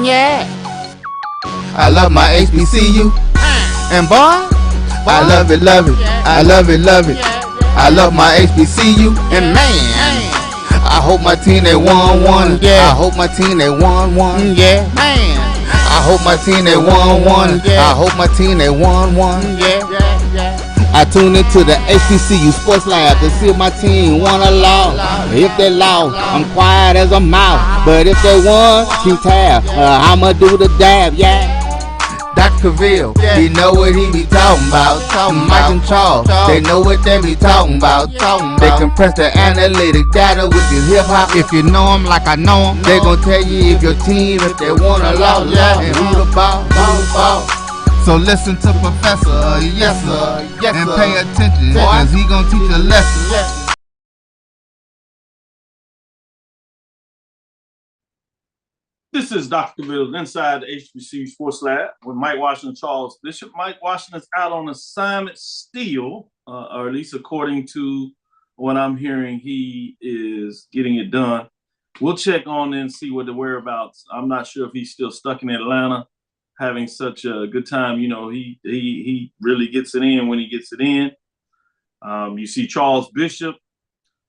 Yeah. I love my HBCU. And boy, I love it, love it. I love it, love it. I love my HBCU. And man, I hope my team they won one. Yeah. I hope my team they won one. Yeah. Man, I hope my team they won one. I hope my team they won one. Yeah. I tune into the HBCU Sports Lab to see if my team won or lost. If they lost, I'm quiet as a mouse. But if they won, keep tab. I'ma do the dab, yeah. Dr. Cavil, he know what he be talking about. Mike and Charles, they know what they be talking about. They compress the analytic data with this hip hop. If you know them like I know them, they gon' tell you if your team, if they won or lost, and who the ball, So listen to Professor, yes sir, and pay attention, cause he gon' teach a lesson. This is Dr. Cavil inside the HBCU Sports Lab with Mike Washington, Charles Bishop. Mike Washington's out on assignment still, or at least according to what I'm hearing, he is getting it done. We'll check on and see what the whereabouts. I'm not sure if he's still stuck in Atlanta, having such a good time. You know, he really gets it in when he gets it in. You see Charles Bishop,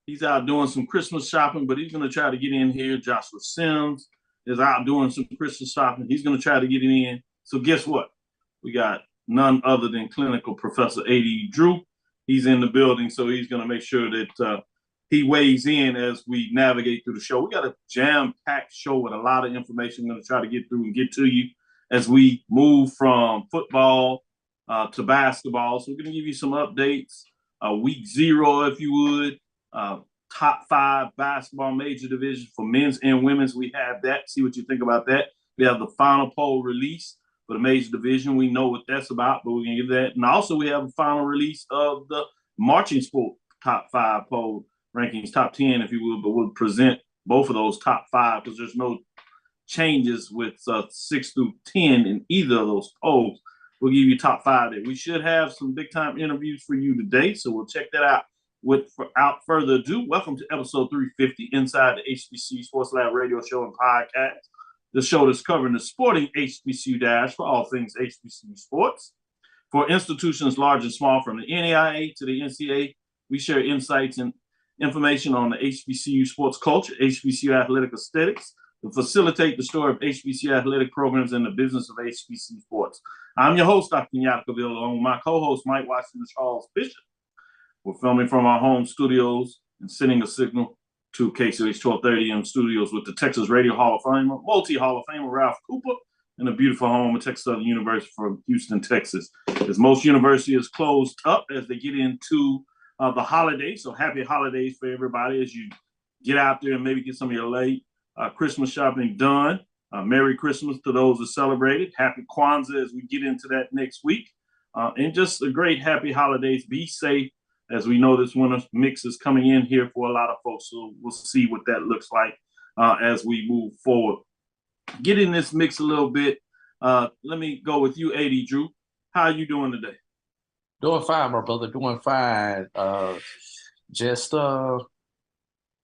he's out doing some Christmas shopping, but he's going to try to get in here. Joshua Sims is out doing some Christmas shopping. He's going to try to get it in. So guess what? We got none other than clinical Professor A.D. Drew. He's in the building, so he's going to make sure that he weighs in as we navigate through the show. We got a jam-packed show with a lot of information. I'm going to try to get through and get to you as we move from football to basketball. So we're going to give you some updates. Week 0, if you would. Top 5 basketball major division for men's and women's. We have that. See what you think about that. We have the final poll release for the major division. We know what that's about, but we're going to give that. And also we have a final release of the marching sport top 5 poll rankings, top 10, if you will, but we'll present both of those top 5 because there's no changes with 6 through 10 in either of those polls. We'll give you top 5 there. We should have some big time interviews for you today, so we'll check that out. Without further ado, welcome to episode 350 inside the HBCU Sports Lab radio show and podcast. The show that's covering the sporting HBCU dash for all things HBCU sports. For institutions large and small, from the NAIA to the NCAA, we share insights and information on the HBCU sports culture, HBCU athletic aesthetics, to facilitate the story of HBCU athletic programs and the business of HBCU sports. I'm your host, Dr. Kenyatta, along with my co-host, Mike Washington, Charles Bishop. We're filming from our home studios and sending a signal to KCH 1230 M studios with the Texas Radio Hall of Famer, multi-Hall of Famer Ralph Cooper, and a beautiful home at Texas Southern University from Houston, Texas. As most universities closed up as they get into the holidays, so happy holidays for everybody as you get out there and maybe get some of your late Christmas shopping done. Merry Christmas to those who celebrated. Happy Kwanzaa as we get into that next week. And just a great happy holidays. Be safe. As we know, this winter mix is coming in here for a lot of folks, so we'll see what that looks like as we move forward. Get in this mix a little bit. Let me go with you, A.D. Drew. How are you doing today? Doing fine, my brother. Doing fine. Just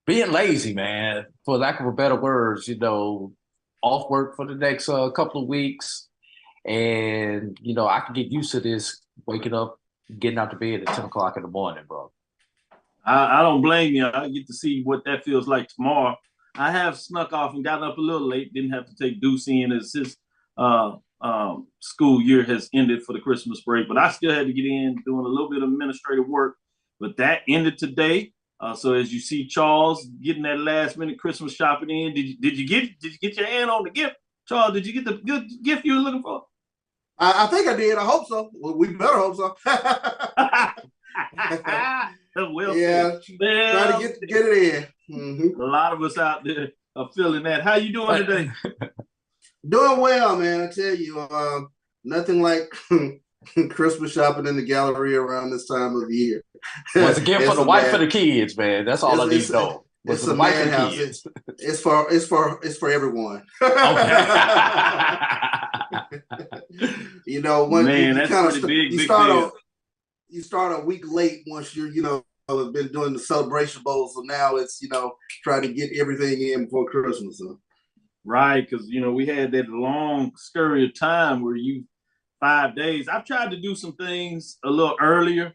being lazy, man, for lack of a better words. You know, off work for the next couple of weeks, and you know I can get used to this waking up, getting out to bed at 10 o'clock in the morning, bro. I don't blame you. I get to see what that feels like tomorrow. I have snuck off and gotten up a little late. Didn't have to take Deuce in as his school year has ended for the Christmas break. But I still had to get in doing a little bit of administrative work. But that ended today. So as you see Charles getting that last minute Christmas shopping in, did you get your hand on the gift? Charles, did you get the good gift you were looking for? I think I did. I hope so. Well, we better hope so. Well, yeah, try to get it in. Mm-hmm. A lot of us out there are feeling that. How you doing today? Doing well, man. I tell you, nothing like Christmas shopping in the gallery around this time of year. Once again, for the wife and the kids, man. That's all I need to know. It's a madhouse. It's for everyone. Okay. You know, when man, you kind of you start a week late once you're been doing the celebration bowl, so now it's trying to get everything in before Christmas. So. Right, because we had that long scurry of time where 5 days. I've tried to do some things a little earlier.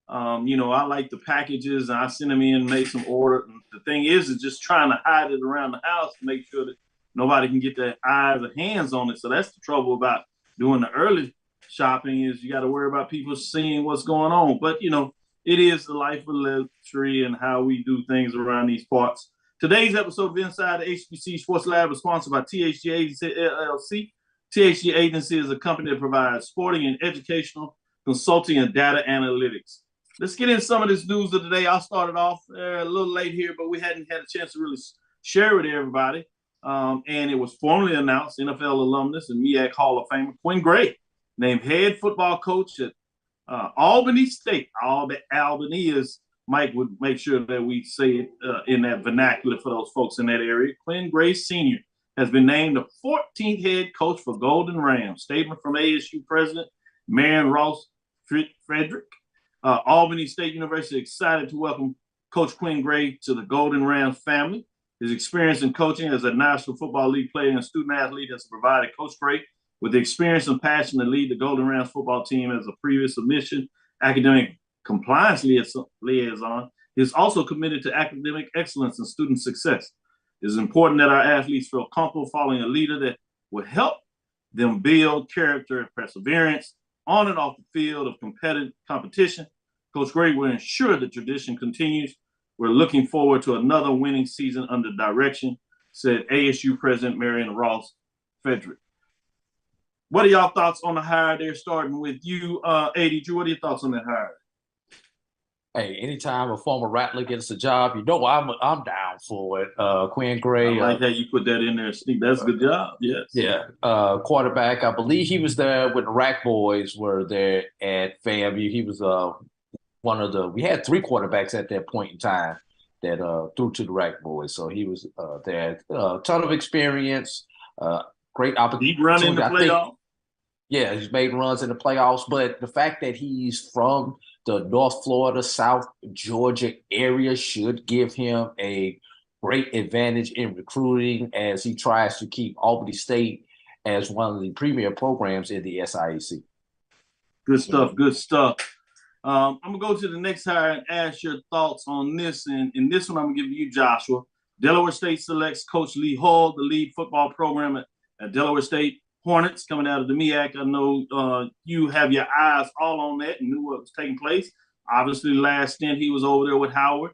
I like the packages and I send them in, make some order. And the thing is just trying to hide it around the house to make sure that nobody can get their eyes or hands on it. So that's the trouble about doing the early shopping is you got to worry about people seeing what's going on. But it is the life of luxury and how we do things around these parts. Today's episode of Inside the HBCU Sports Lab is sponsored by THG Agency LLC. THG Agency is a company that provides sporting and educational consulting and data analytics. Let's get into some of this news of the day. I started off a little late here, but we hadn't had a chance to really share with everybody. And it was formally announced, NFL alumnus and MEAC Hall of Famer Quinn Gray, named head football coach at Albany State. Albany is, Mike would make sure that we say it in that vernacular for those folks in that area. Quinn Gray Sr. has been named the 14th head coach for Golden Rams. Statement from ASU President Marion Ross Frederick. Albany State University excited to welcome Coach Quinn Gray to the Golden Rams family. His experience in coaching as a National Football League player and student athlete has provided Coach Gray with the experience and passion to lead the Golden Rams football team as a previous admission academic compliance liaison. He is also committed to academic excellence and student success. It is important that our athletes feel comfortable following a leader that will help them build character and perseverance on and off the field of competition. Coach Gray will ensure the tradition continues. We're looking forward to another winning season under direction, said ASU President Marion Ross Frederick. What are y'all thoughts on the hire there, starting with you, AD Drew? What are your thoughts on that hire? Hey, anytime a former Rattler gets a job, I'm down for it. Quinn Gray. I like how you put that in there, Steve. That's a good job. Yes. Yeah. Quarterback. I believe he was there when the Rack Boys were there at FAMU. He was we had 3 quarterbacks at that point in time that threw to the Rack Boys. So he was there. Ton of experience. Great opportunity. Deep run in the playoffs. Yeah, he's made runs in the playoffs. But the fact that he's from the North Florida, South Georgia area should give him a great advantage in recruiting as he tries to keep Albany State as one of the premier programs in the SIAC. Good stuff. Good stuff. I'm going to go to the next hire and ask your thoughts on this. And in this one, I'm going to give you Joshua. Delaware State selects Coach Lee Hall, the lead football program at Delaware State Hornets, coming out of the MEAC. I know you have your eyes all on that and knew what was taking place. Obviously, last stint he was over there with Howard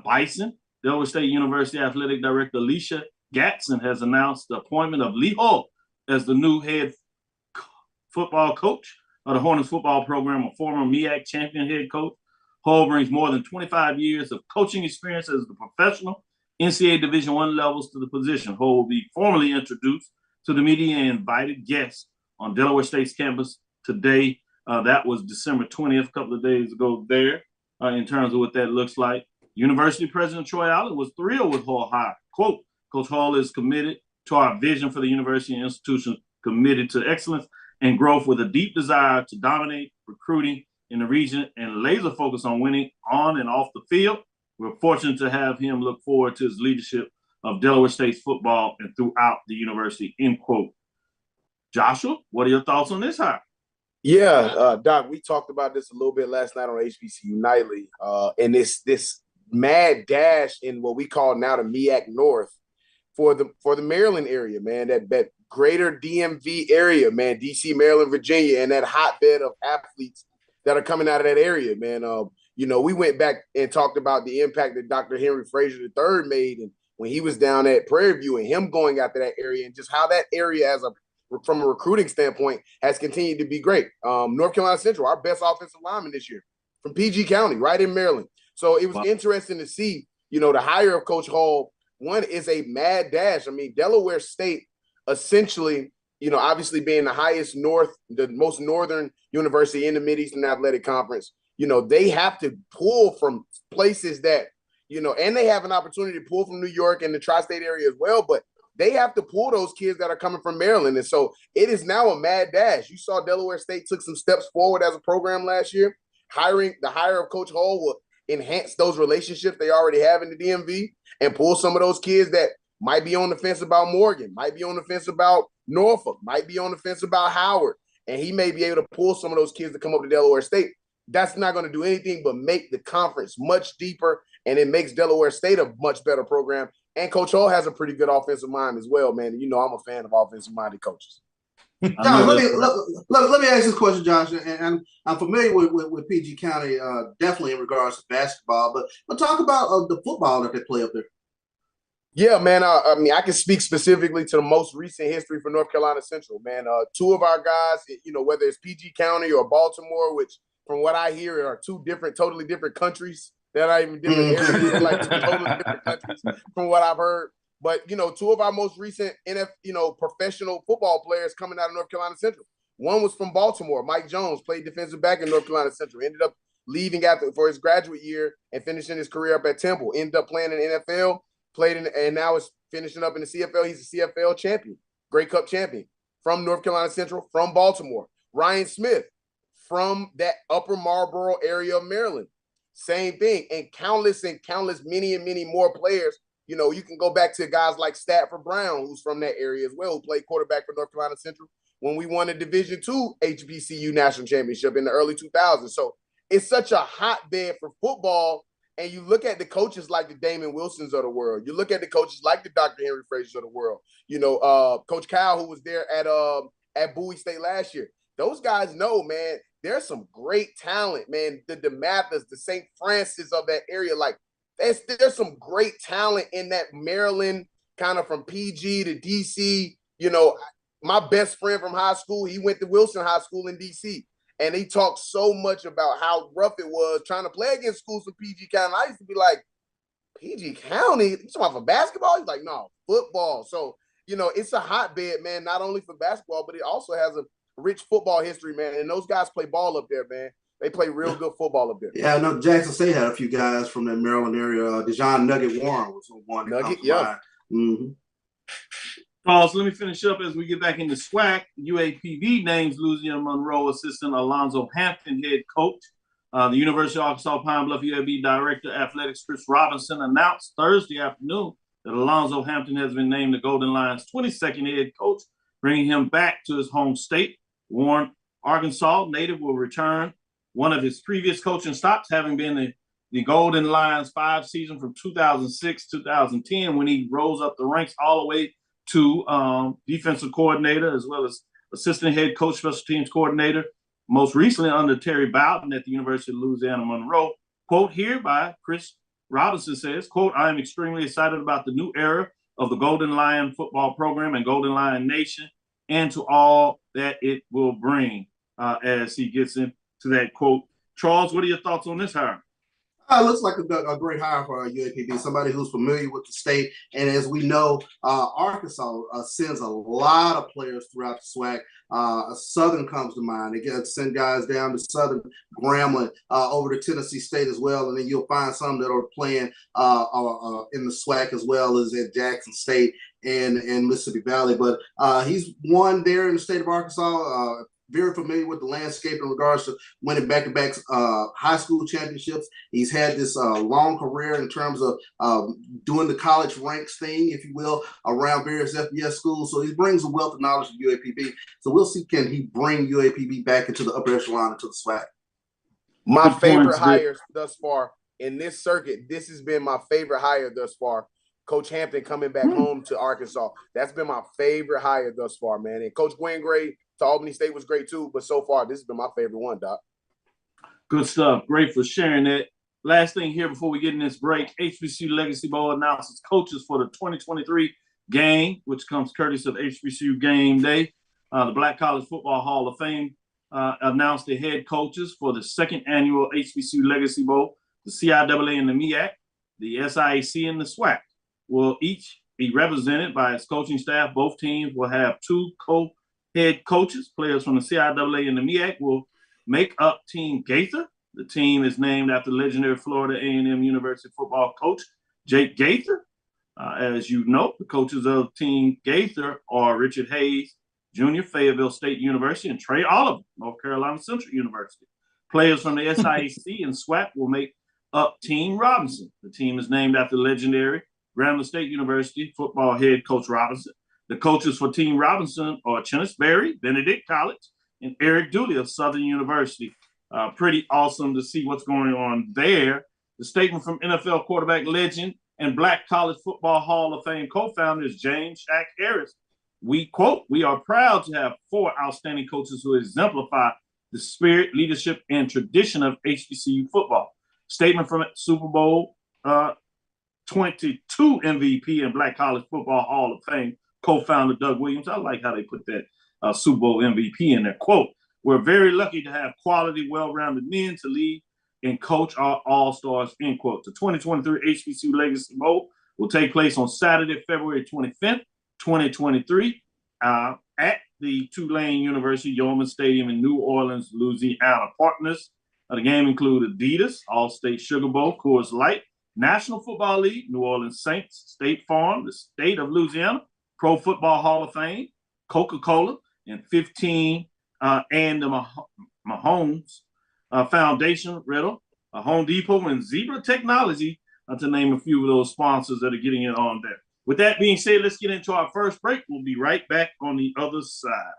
Bison. Delaware State University Athletic Director Alicia Gatson has announced the appointment of Lee Hall as the new head football coach of the Hornets football program, a former MEAC champion head coach. Hall brings more than 25 years of coaching experience as the professional NCAA Division I levels to the position. Hall will be formally introduced to the media and invited guests on Delaware State's campus today. That was December 20th, a couple of days ago there, in terms of what that looks like. University President Troy Allen was thrilled with Hall hire. Quote, Coach Hall is committed to our vision for the university and institution, committed to excellence and growth with a deep desire to dominate recruiting in the region and laser focus on winning on and off the field. We're fortunate to have him look forward to his leadership of Delaware State's football and throughout the university, end quote. Joshua, what are your thoughts on this hire? Yeah, Doc, we talked about this a little bit last night on HBCU Nightly, and this mad dash in what we call now the MEAC North for the Maryland area, man, that greater DMV area, man, DC, Maryland, Virginia, and that hotbed of athletes that are coming out of that area, man. We went back and talked about the impact that Dr. Henry Frazier III made and when he was down at Prairie View and him going after that area and just how that area from a recruiting standpoint has continued to be great. North Carolina Central, our best offensive lineman this year from PG County, right in Maryland. So it was interesting to see, the hire of Coach Hall. One is a mad dash. I mean, Delaware State essentially, obviously being the most northern university in the Mid-Eastern Athletic Conference, they have to pull from places that, and they have an opportunity to pull from New York and the tri-state area as well, but they have to pull those kids that are coming from Maryland. And so it is now a mad dash. You saw Delaware State took some steps forward as a program last year. The hire of Coach Hall will enhance those relationships they already have in the DMV and pull some of those kids that, might be on the fence about Morgan, might be on the fence about Norfolk, might be on the fence about Howard, and he may be able to pull some of those kids to come up to Delaware State. That's not going to do anything but make the conference much deeper, and it makes Delaware State a much better program. And Coach Hull has a pretty good offensive mind as well, man. You know, I'm a fan of offensive-minded coaches. Josh, let me ask this question, Josh, and I'm familiar with PG County, definitely in regards to basketball, but talk about the football that they play up there. Yeah, man. I mean, I can speak specifically to the most recent history for North Carolina Central, man. Two of our guys, you know, whether it's PG County or Baltimore, which from what I hear are two totally different countries. They're not even different areas, like two totally different countries from what I've heard. But, you know, two of our most recent professional football players coming out of North Carolina Central. One was from Baltimore. Mike Jones played defensive back in North Carolina Central. Ended up leaving for his graduate year and finishing his career up at Temple. Ended up playing in the NFL, and now is finishing up in the CFL. He's a CFL champion, Grey Cup champion from North Carolina Central, from Baltimore. Ryan Smith from that Upper Marlboro area of Maryland. Same thing. And countless, many more players. You know, you can go back to guys like Stafford Brown, who's from that area as well, who played quarterback for North Carolina Central when we won a Division II HBCU national championship in the early 2000s. So it's such a hotbed for football. And you look at the coaches like the Damon Wilsons of the world. You look at the coaches like the Dr. Henry Frazers of the world. You know, Coach Kyle, who was there at Bowie State last year. Those guys know, man, there's some great talent, man. The DeMathis, the St. Francis of that area, like, there's some great talent in that Maryland, kind of from PG to DC. You know, my best friend from high school, he went to Wilson High School in DC, and he talked so much about how rough it was trying to play against schools from PG County. I used to be like, PG County? You talking about for basketball? He's like, no, football. So, you know, it's a hotbed, man, not only for basketball, but it also has a rich football history, man. And those guys play ball up there, man. They play real good football up there. Yeah, I know Jackson State had a few guys from that Maryland area. Dejon Nugget Warren was one. Nugget, yeah. Mm-hmm. So let me finish up as we get back into SWAC. UAPB names Louisiana Monroe assistant Alonzo Hampton head coach. The University of Arkansas Pine Bluff UAB director athletics Chris Robinson announced Thursday afternoon that Alonzo Hampton has been named the Golden Lions 22nd head coach, bringing him back to his home state. Warren, Arkansas native, will return one of his previous coaching stops, having been the Golden Lions 5 season from 2006-2010, when he rose up the ranks all the way to defensive coordinator, as well as assistant head coach, special teams coordinator, most recently under Terry Bowden at the University of Louisiana Monroe. Quote here by Chris Robinson says, quote, "I am extremely excited about the new era of the Golden Lion football program and Golden Lion Nation, and to all that it will bring," as he gets into that quote. Charles, what are your thoughts on this hire? It looks like a great hire for UAPB, somebody who's familiar with the state. And as we know, Arkansas sends a lot of players throughout the SWAC. Southern comes to mind. They send guys down to Southern, Grambling, over to Tennessee State as well. And then you'll find some that are playing in the SWAC as well as at Jackson State and Mississippi Valley. But he's won there in the state of Arkansas. Very familiar with the landscape in regards to winning back-to-back high school championships. He's had this long career in terms of doing the college ranks thing, if you will, around various FBS schools. So he brings a wealth of knowledge to UAPB. So we'll see, can he bring UAPB back into the upper echelon, into the SWAC? My favorite hires thus far in this circuit, this has been my favorite hire thus far. Coach Hampton coming back home to Arkansas. That's been my favorite hire thus far, man. And Coach Gwen Gray to Albany State was great too, but so far this has been my favorite one, Doc. Good stuff. Great for sharing that. Last thing here before we get in this break, HBCU Legacy Bowl announces coaches for the 2023 game, which comes courtesy of HBCU Game Day. The Black College Football Hall of Fame announced the head coaches for the second annual HBCU Legacy Bowl. The CIAA and the MEAC, the SIAC and the SWAC will each be represented by its coaching staff. Both teams will have 2 co-head coaches. Players from the CIAA and the MEAC will make up Team Gaither. The team is named after legendary Florida A&M University football coach Jake Gaither. As you know, the coaches of Team Gaither are Richard Hayes Jr., Fayetteville State University, and Trei Oliver, North Carolina Central University. Players from the SIAC and SWAC will make up Team Robinson. The team is named after legendary Grambling State University football head coach Robinson. The coaches for Team Robinson are Chennis Berry, Benedict College, and Eric Dooley of Southern University. Pretty awesome to see what's going on there. The statement from NFL quarterback legend and Black College Football Hall of Fame co-founder is James Shaq Harris. We quote, "We are proud to have 4 outstanding coaches who exemplify the spirit, leadership, and tradition of HBCU football." Statement from Super Bowl 22 MVP and Black College Football Hall of Fame co-founder Doug Williams. I like how they put that Super Bowl MVP in there. Quote, "We're very lucky to have quality, well-rounded men to lead and coach our all-stars," end quote. The 2023 HBCU Legacy Bowl will take place on Saturday, February 25th, 2023 at the Tulane University Yeoman Stadium in New Orleans, Louisiana. Partners of the game include Adidas, All-State Sugar Bowl, Coors Light, National Football League, New Orleans Saints, State Farm, the State of Louisiana, Pro Football Hall of Fame, Coca-Cola, and 15 and the Mahomes Foundation, Riddle, Home Depot, and Zebra Technology, to name a few of those sponsors that are getting it on there. With that being said, let's get into our first break. We'll be right back on the other side.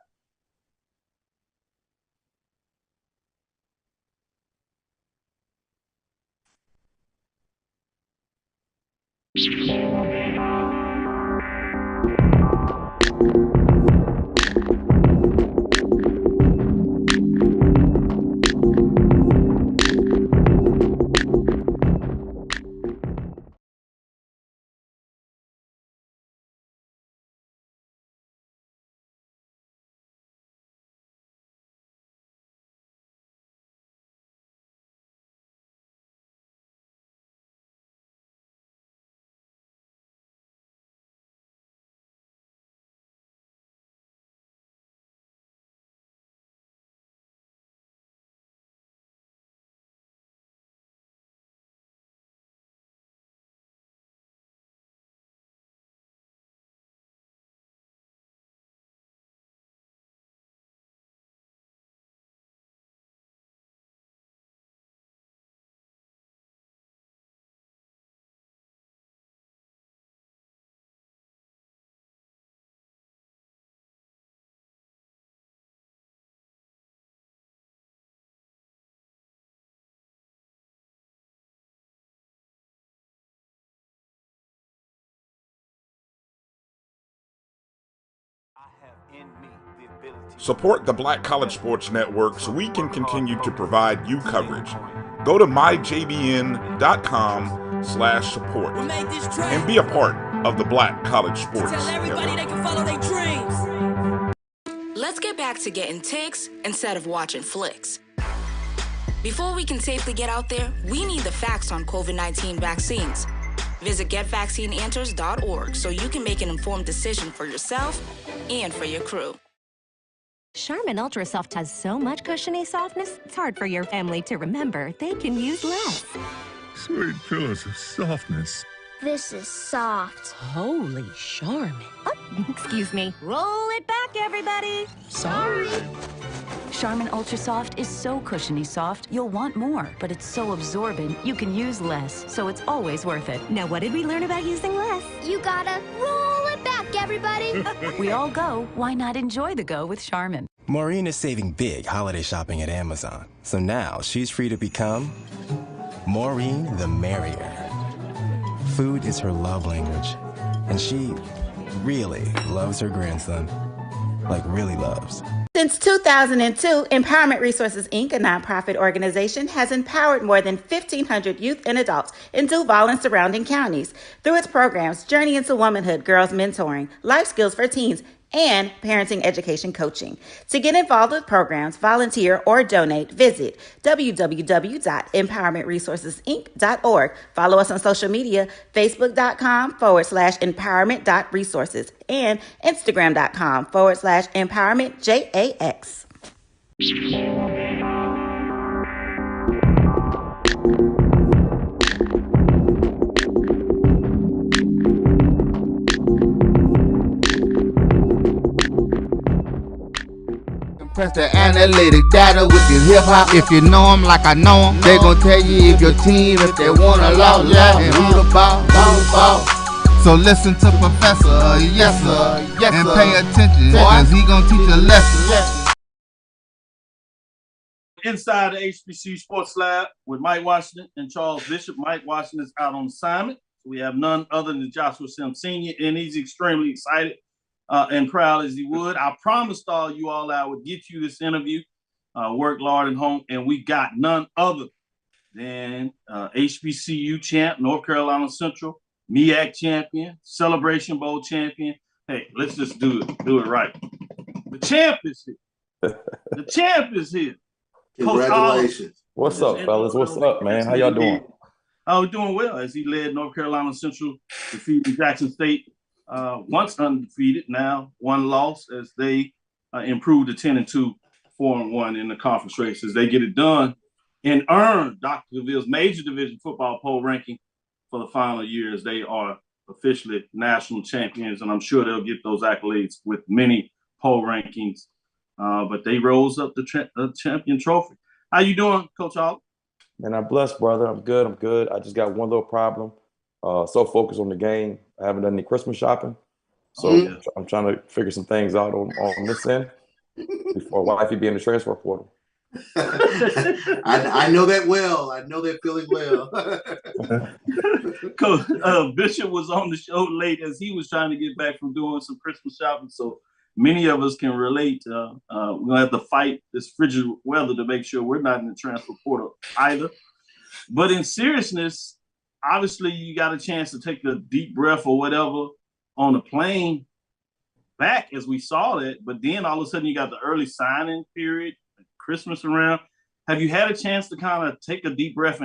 Support the Black College Sports Network so we can continue to provide you coverage. Go to myjbn.com/support and be a part of the Black College Sports Network. They can follow their dreams. Let's get back to getting ticks instead of watching flicks. Before we can safely get out there, we need the facts on COVID-19 vaccines. Visit getvaccineanswers.org so you can make an informed decision for yourself and for your crew. Charmin Ultra Soft has so much cushiony softness, it's hard for your family to remember they can use less. Sweet pillows of softness. This is soft. Holy Charmin. Oh, excuse me. Roll it back, everybody. Sorry. Charmin Ultra Soft is so cushiony soft, you'll want more, but it's so absorbent, you can use less, so it's always worth it. Now, what did we learn about using less? You gotta roll it back, everybody. We all go, why not enjoy the go with Charmin? Maureen is saving big holiday shopping at Amazon, so now she's free to become Maureen the Merrier. Food is her love language, and she really loves her grandson. Like, really loves. Since 2002, Empowerment Resources, Inc., a nonprofit organization, has empowered more than 1,500 youth and adults in Duval and surrounding counties through its programs Journey into Womanhood, Girls Mentoring, Life Skills for Teens, and parenting education coaching. To get involved with programs, volunteer, or donate, visit www.empowermentresourcesinc.org. Follow us on social media, facebook.com/empowerment.resources and instagram.com/empowermentjax. Press the analytic data with your hip hop. If you know them like I know them, they gon' tell you if your team, if they wanna loud, and who the ball. So listen to Professor, yes sir, and pay attention, cause he gonna teach a lesson. Inside the HBCU Sports Lab with Mike Washington and Charles Bishop. Mike Washington is out on assignment. We have none other than Joshua Sims Sr., and he's extremely excited and proud as he would. I promised all you all I would get you this interview, work hard and home, and we got none other than HBCU champ, North Carolina Central, MEAC champion, Celebration Bowl champion. Hey, let's just do it right. The champ is here. The champ is here. Congratulations. What's up, fellas? What's up, man? How y'all doing? We're doing well as he led North Carolina Central, defeated Jackson State, once undefeated, now one loss as they improved to 10-2, 4-1 in the conference race as they get it done and earn Dr. Cavill's major division football poll ranking for the final year as they are officially national champions. And I'm sure they'll get those accolades with many poll rankings. But they rose up the champion trophy. How you doing, Coach Hall? Man, I'm blessed, brother. I'm good. I just got one little problem. So focused on the game. I haven't done any Christmas shopping. So I'm trying to figure some things out on this end before wifey be in the transfer portal. I know that well. I know that feeling well. Coach Bishop was on the show late as he was trying to get back from doing some Christmas shopping. So many of us can relate. We're going to have to fight this frigid weather to make sure we're not in the transfer portal either. But in seriousness, obviously you got a chance to take a deep breath or whatever on the plane back as we saw that. But then all of a sudden you got the early signing period, Christmas around. Have you had a chance to kind of take a deep breath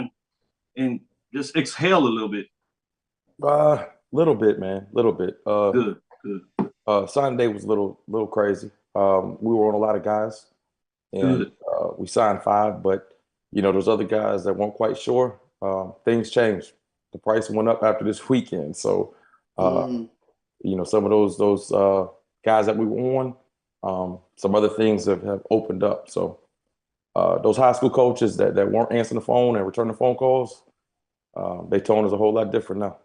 and just exhale a little bit? Little bit, man. Little bit. Good. Signing day was a little crazy. We were on a lot of guys, and we signed 5. But those other guys that weren't quite sure. Things changed. The price went up after this weekend. So, some of those guys that we were on, some other things have opened up. So, those high school coaches that weren't answering the phone and returning phone calls, their tone is a whole lot different now.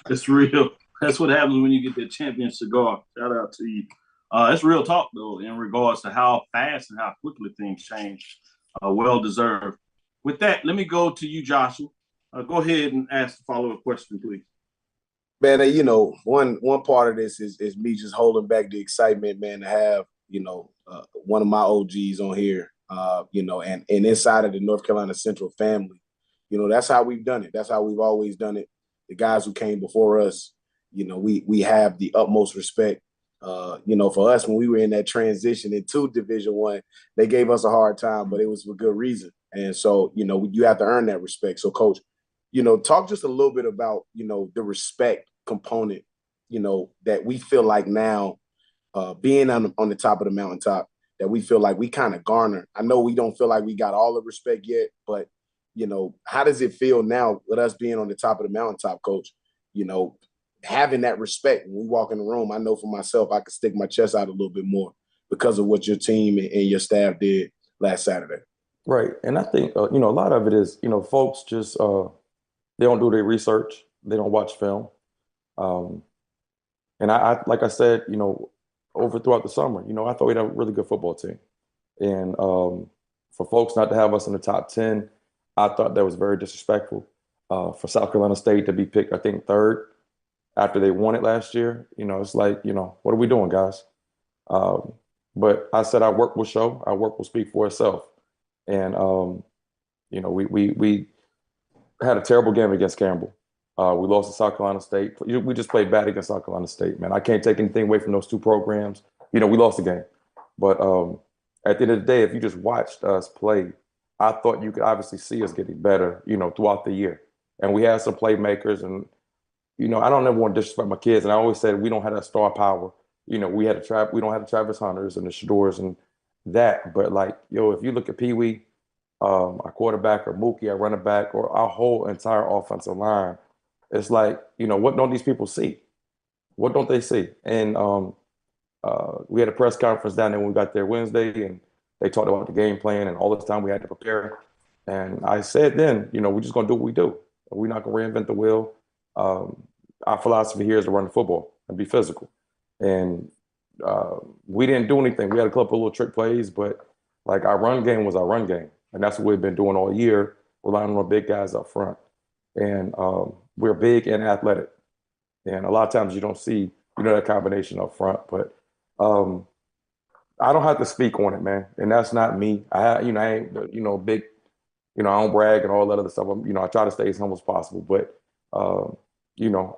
It's real. That's what happens when you get that champion cigar. Shout out to you. It's real talk, though, in regards to how fast and how quickly things change. Well deserved. With that, let me go to you, Joshua. Go ahead and ask the follow-up question, please. Man, one part of this is me just holding back the excitement, man, to have, one of my OGs on here, and inside of the North Carolina Central family. That's how we've done it. That's how we've always done it. The guys who came before us, we have the utmost respect. For us, when we were in that transition into Division I, they gave us a hard time, but it was for good reason. And so, you have to earn that respect. So, Coach, talk just a little bit about, the respect component, that we feel like now, being on the top of the mountaintop, that we feel like we kind of garner. I know we don't feel like we got all the respect yet, but, how does it feel now with us being on the top of the mountaintop, Coach? Having that respect when we walk in the room. I know for myself, I could stick my chest out a little bit more because of what your team and your staff did last Saturday. Right. And I think, a lot of it is, folks just, they don't do their research. They don't watch film. And I like I said, throughout the summer, I thought we had a really good football team. And for folks not to have us in the top 10, I thought that was very disrespectful. For South Carolina State to be picked, I think, 3rd after they won it last year. It's like, what are we doing, guys? But I said our work will show. Our work will speak for itself. And, we had a terrible game against Campbell. We lost to South Carolina State. We just played bad against South Carolina State, man. I can't take anything away from those 2 programs. We lost the game. But at the end of the day, if you just watched us play, I thought you could obviously see us getting better, throughout the year. And we had some playmakers. And, I don't ever want to disrespect my kids. And I always said we don't have that star power. We don't have the Travis Hunters and the Shadors and that. But, if you look at Pee Wee, our quarterback, or Mookie, our running back, or our whole entire offensive line, it's like, what don't these people see? What don't they see? And we had a press conference down there when we got there Wednesday, and they talked about the game plan and all this time we had to prepare. And I said then, we're just going to do what we do. We're not going to reinvent the wheel. Our philosophy here is to run the football and be physical. And we didn't do anything. We had a couple of little trick plays, but like our run game was our run game. And that's what we've been doing all year, relying on big guys up front. And we're big and athletic. And a lot of times you don't see, that combination up front. But I don't have to speak on it, man. And that's not me. I ain't, big, I don't brag and all that other stuff. I try to stay as humble as possible. But,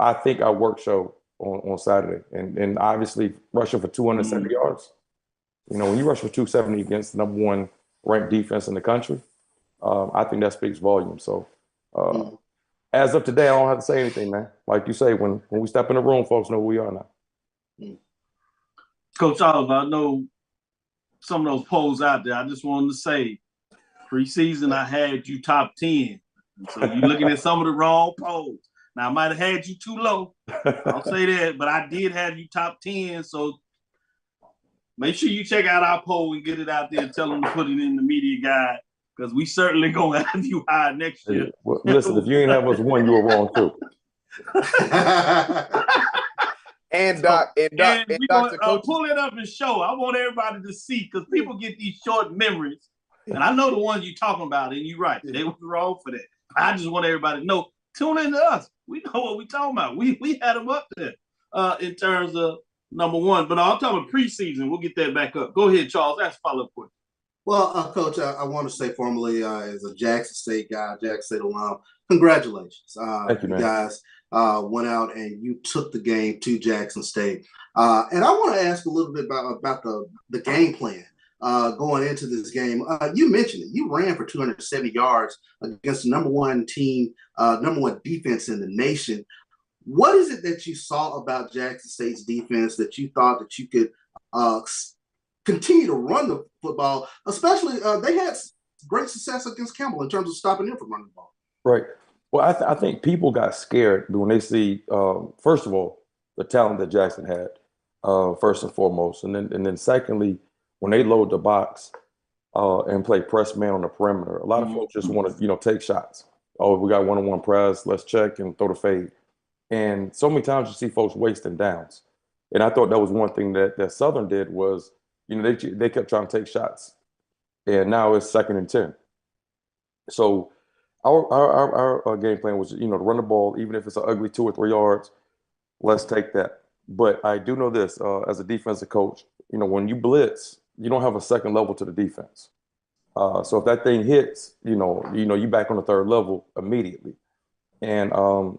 I think our work showed on Saturday. And obviously rushing for 270 yards. When you rush for 270 against the number one ranked defense in the country, I think that speaks volumes. So as of today, I don't have to say anything, man. Like you say, when we step in the room, folks know who we are now. Coach Oliver, I know some of those polls out there. I just wanted to say, preseason, I had you top 10. So you're looking at some of the wrong polls. Now, I might have had you too low. I'll say that, but I did have you top 10. So make sure you check out our poll and get it out there and tell them to put it in the media guide, because we certainly going to have you high next year. Well, listen, if you ain't have us one, you were wrong too. And Dr. Coach, pull it up and show. I want everybody to see, because people get these short memories. And I know the ones you're talking about, and you're right. They were wrong for that. I just want everybody to know, tune in to us. We know what we're talking about. We had them up there in terms of number one. But I'm talking about preseason. We'll get that back up. Go ahead, Charles. Ask a follow-up question. Well, Coach, I want to say formally, as a Jackson State guy, Jackson State alum, congratulations. Thank you, man. You guys went out and you took the game to Jackson State. And I want to ask a little bit about the game plan going into this game. You mentioned it. You ran for 270 yards against the number one team, number one defense in the nation. What is it that you saw about Jackson State's defense that you thought that you could continue to run the football? Especially, they had great success against Campbell in terms of stopping him from running the ball. Right. Well, I think people got scared when they see, first of all, the talent that Jackson had, first and foremost, and then secondly, when they load the box and play press man on the perimeter, a lot of folks just want to, take shots. Oh, we got one-on-one press, let's check and throw the fade. And so many times you see folks wasting downs. And I thought that was one thing that Southern did was, they kept trying to take shots. And now it's 2nd and 10. So our game plan was, to run the ball, even if it's an ugly 2 or 3 yards, let's take that. But I do know this, as a defensive coach, when you blitz, you don't have a second level to the defense. So if that thing hits, you back on the 3rd level immediately. And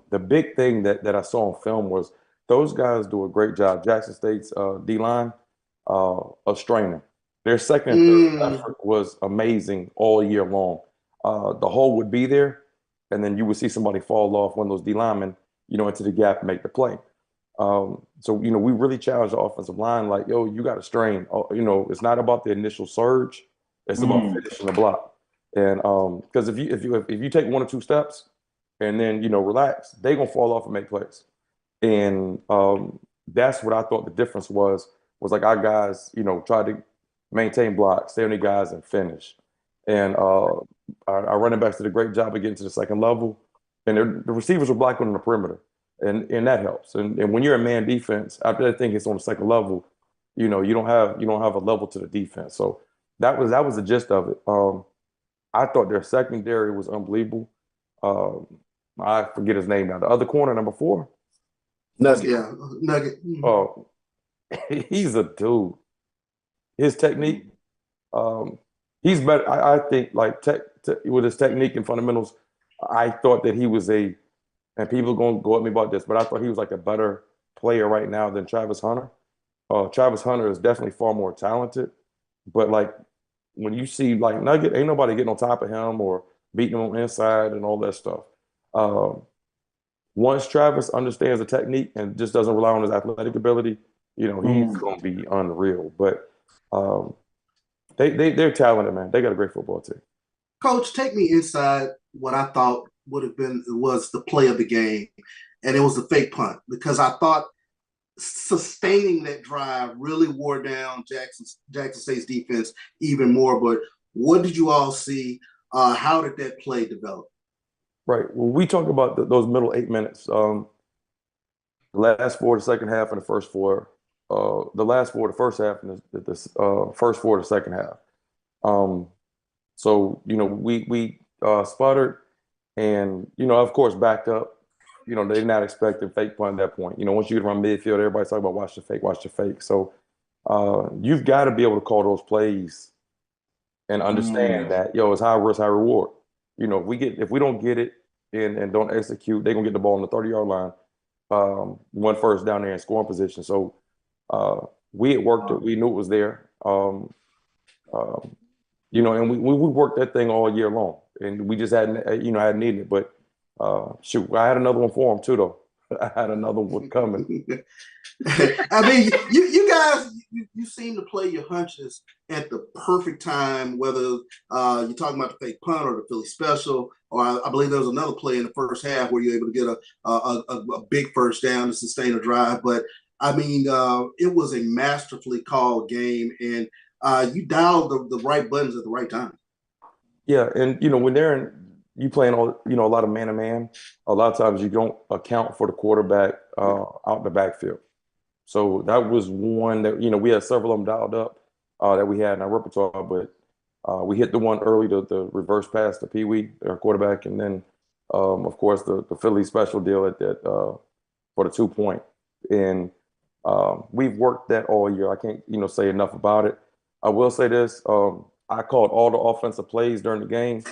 the big thing that I saw on film was those guys do a great job. Jackson State's D-line of straining. Their second and third effort was amazing all year long. The hole would be there, and then you would see somebody fall off, one of those D linemen, into the gap and make the play. So, we really challenged the offensive line, like, yo, you got to strain. It's not about the initial surge. It's about finishing the block. And because if you take 1 or 2 steps and then, relax, they're going to fall off and make plays. And that's what I thought the difference was like our guys, tried to maintain blocks, stay on the guys and finish. And our running backs did a great job of getting to the 2nd level. And the receivers were blocking on the perimeter. And that helps. And when you're a man defense, after that thing gets on the 2nd level, you don't have a level to the defense. So that was the gist of it. I thought their secondary was unbelievable. I forget his name now. The other corner, number 4. Nugget. Yeah, Nugget. Oh, he's a dude. His technique, he's better. I think like with his technique and fundamentals, I thought that he was and people are going to go at me about this, but I thought he was like a better player right now than Travis Hunter. Travis Hunter is definitely far more talented, but like when you see like Nugget, ain't nobody getting on top of him or beating him on inside and all that stuff. Once Travis understands the technique and just doesn't rely on his athletic ability, he's going to be unreal. But they're talented, man. They got a great football team. Coach, take me inside what I thought was the play of the game, and it was the fake punt, because I thought sustaining that drive really wore down Jackson State's defense even more. But what did you all see? How did that play develop? Right. Well, we talk about those middle 8 minutes. The last four, the second half, and the first four. The last four, the first half, and the first four, the second half. So we sputtered, and of course backed up. They're not expecting fake punt at that point. Once you get around midfield, everybody's talking about watch the fake. So you've got to be able to call those plays and understand that it's high risk, high reward. If we don't get it and don't execute, they're gonna get the ball on the 30-yard line, one first down there in scoring position. So we had worked it. We knew it was there. And we worked that thing all year long, and we just hadn't needed it. But shoot, I had another one for him too, though. I had another one coming. I mean, you guys, you seem to play your hunches at the perfect time, whether you're talking about the fake punt or the Philly special, or I believe there was another play in the first half where you're able to get a big first down to sustain a drive. But I mean, it was a masterfully called game, and you dialed the right buttons at the right time. Yeah, and when you playing a lot of man-to-man, a lot of times you don't account for the quarterback out in the backfield. So that was one that, we had several of them dialed up that we had in our repertoire, but we hit the one early, the reverse pass to Pee Wee, our quarterback, and then, of course, the Philly special deal at that for the 2-point. And we've worked that all year. I can't, say enough about it. I will say this. I called all the offensive plays during the game.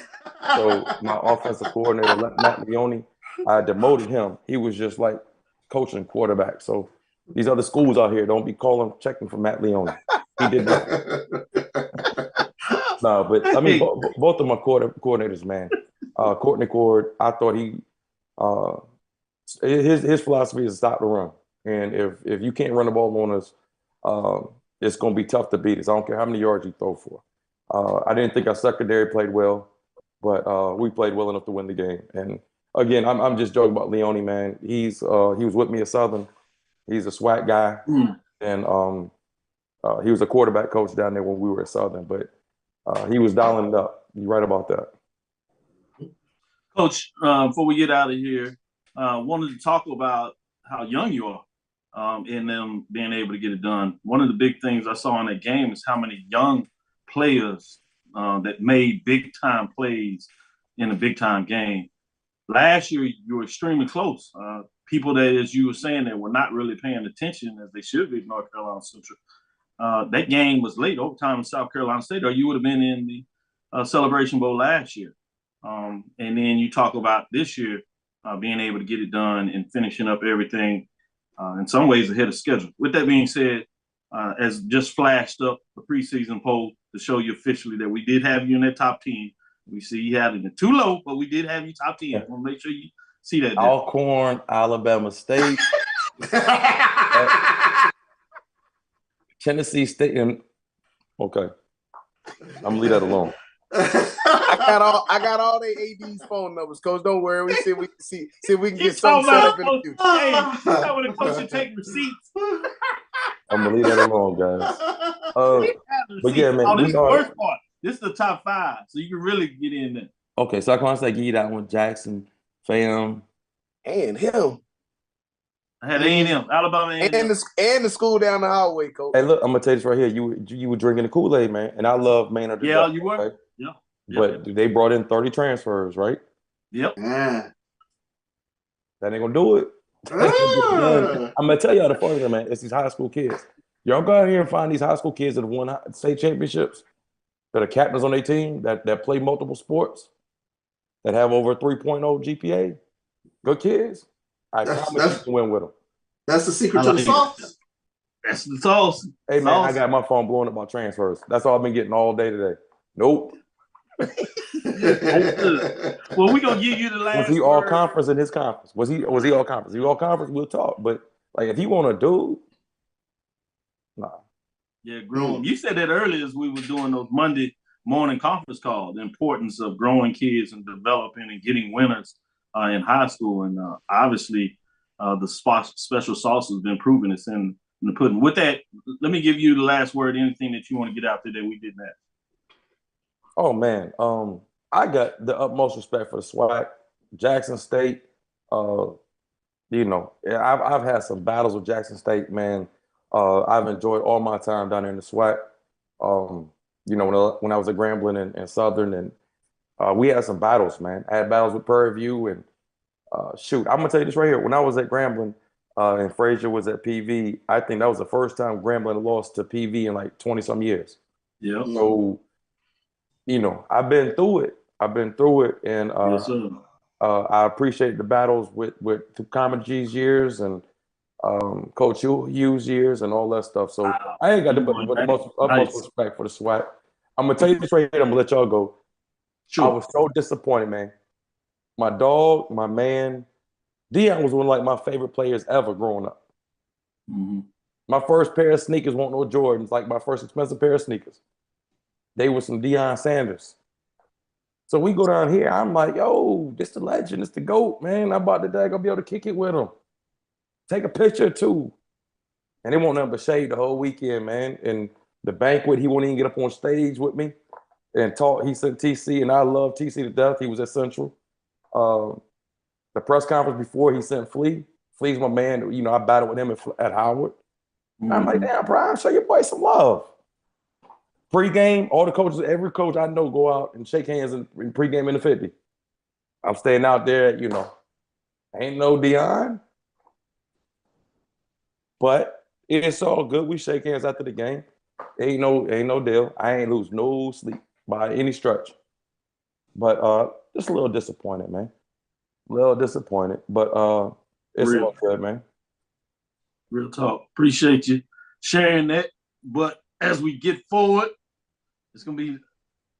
So my offensive coordinator, Matt Leone, I demoted him. He was just like coaching quarterback. So these other schools out here don't be checking for Matt Leone. He did that. No, but I mean, both of my coordinators, man. Courtney Cord, I thought his philosophy is to stop the run. And if you can't run the ball on us, it's going to be tough to beat us. I don't care how many yards you throw for. I didn't think our secondary played well, but we played well enough to win the game. And again, I'm just joking about Leone, man. He was with me at Southern. He's a SWAC guy, and he was a quarterback coach down there when we were at Southern. But he was dialing it up. You're right about that. Coach, before we get out of here, wanted to talk about how young you are and them being able to get it done. One of the big things I saw in that game is how many young players that made big-time plays in a big-time game. Last year, you were extremely close. People that, as you were saying, that were not really paying attention as they should be at North Carolina Central. That game was late overtime in South Carolina State, or you would have been in the Celebration Bowl last year. And then you talk about this year being able to get it done and finishing up everything in some ways ahead of schedule. With that being said, as just flashed up the preseason poll to show you officially that we did have you in that top 10. We see you having it too low, but we did have you top 10. I want to make sure you see that. Alcorn, Alabama State, Tennessee State, and okay, I'm gonna leave that alone. I got all the AD's phone numbers, Coach. Don't worry. We see if we can get something set up in the future. Hey, that when the coach should take receipts. I'm gonna leave that alone, guys. But yeah, man. This is the worst part. This is the top 5, so you can really get in there. Okay, so I can say give you that one, Jackson, Fam, and him. I had A&M, Alabama A&M. And the school down the hallway, Coach. Hey, look, I'm gonna tell you this right here. You were drinking the Kool-Aid, man, and I love Maynard. Yeah, you were. Right? Yeah. But they brought in 30 transfers, right? Yep. Yeah. That ain't gonna do it. I'm gonna tell y'all the funny thing, man. It's these high school kids. Y'all go out here and find these high school kids that have won state championships, that are captains on their team, that play multiple sports, that have over 3.0 GPA. Good kids. I promise you can win with them. That's the secret to the sauce. That's the sauce. Hey, man, I got my phone blowing up about transfers. That's all I've been getting all day today. Nope. Well, we're going to give you the last Was he all conference in his conference? Was he all conference? If he all conference, we'll talk. But, like, if he want to do, nah. Yeah, growing. You said that earlier as we were doing those Monday morning conference calls, the importance of growing kids and developing and getting winners in high school. And obviously, the special sauce has been proven it's in the pudding. With that, let me give you the last word, anything that you want to get out there that we didn't have. Oh, man. I got the utmost respect for the SWAC. Jackson State, I've had some battles with Jackson State, man. I've enjoyed all my time down there in the SWAC. When I was at Grambling and Southern, and we had some battles, man. I had battles with Prairie View, and I'm gonna tell you this right here. When I was at Grambling, and Frazier was at PV, I think that was the first time Grambling lost to PV in like 20 some years. Yeah. So, I've been through it. And yes, sir. I appreciate the battles with Common G's years and Coach Hughes' years and all that stuff. So I ain't got the most utmost respect for the SWAC. I'm gonna tell you this right here. I'm gonna let y'all go. Sure. I was so disappointed, man. My dog, my man, Dion was one of like my favorite players ever growing up. Mm-hmm. My first pair of sneakers weren't no Jordans, like my first expensive pair of sneakers. They were some Deion Sanders. So we go down here. I'm like, yo, this the legend. It's the GOAT, man. I'm about to gonna be able to kick it with him. Take a picture too. And they won't nothing but shade the whole weekend, man. And the banquet, he won't even get up on stage with me and talk. He sent TC, and I love TC to death. He was at Central. The press conference before, he sent Flea. Flea's my man. I battled with him at Howard. Mm-hmm. I'm like, damn, Brian, show your boy some love. Pre-game, all the coaches, every coach I know go out and shake hands in pre-game in the 50. I'm staying out there, ain't no Dion. But it's all good. We shake hands after the game. Ain't no deal. I ain't lose no sleep by any stretch. But just a little disappointed, man. A little disappointed. But it's all good, man. Real talk. Appreciate you sharing that. But as we get forward, it's going to be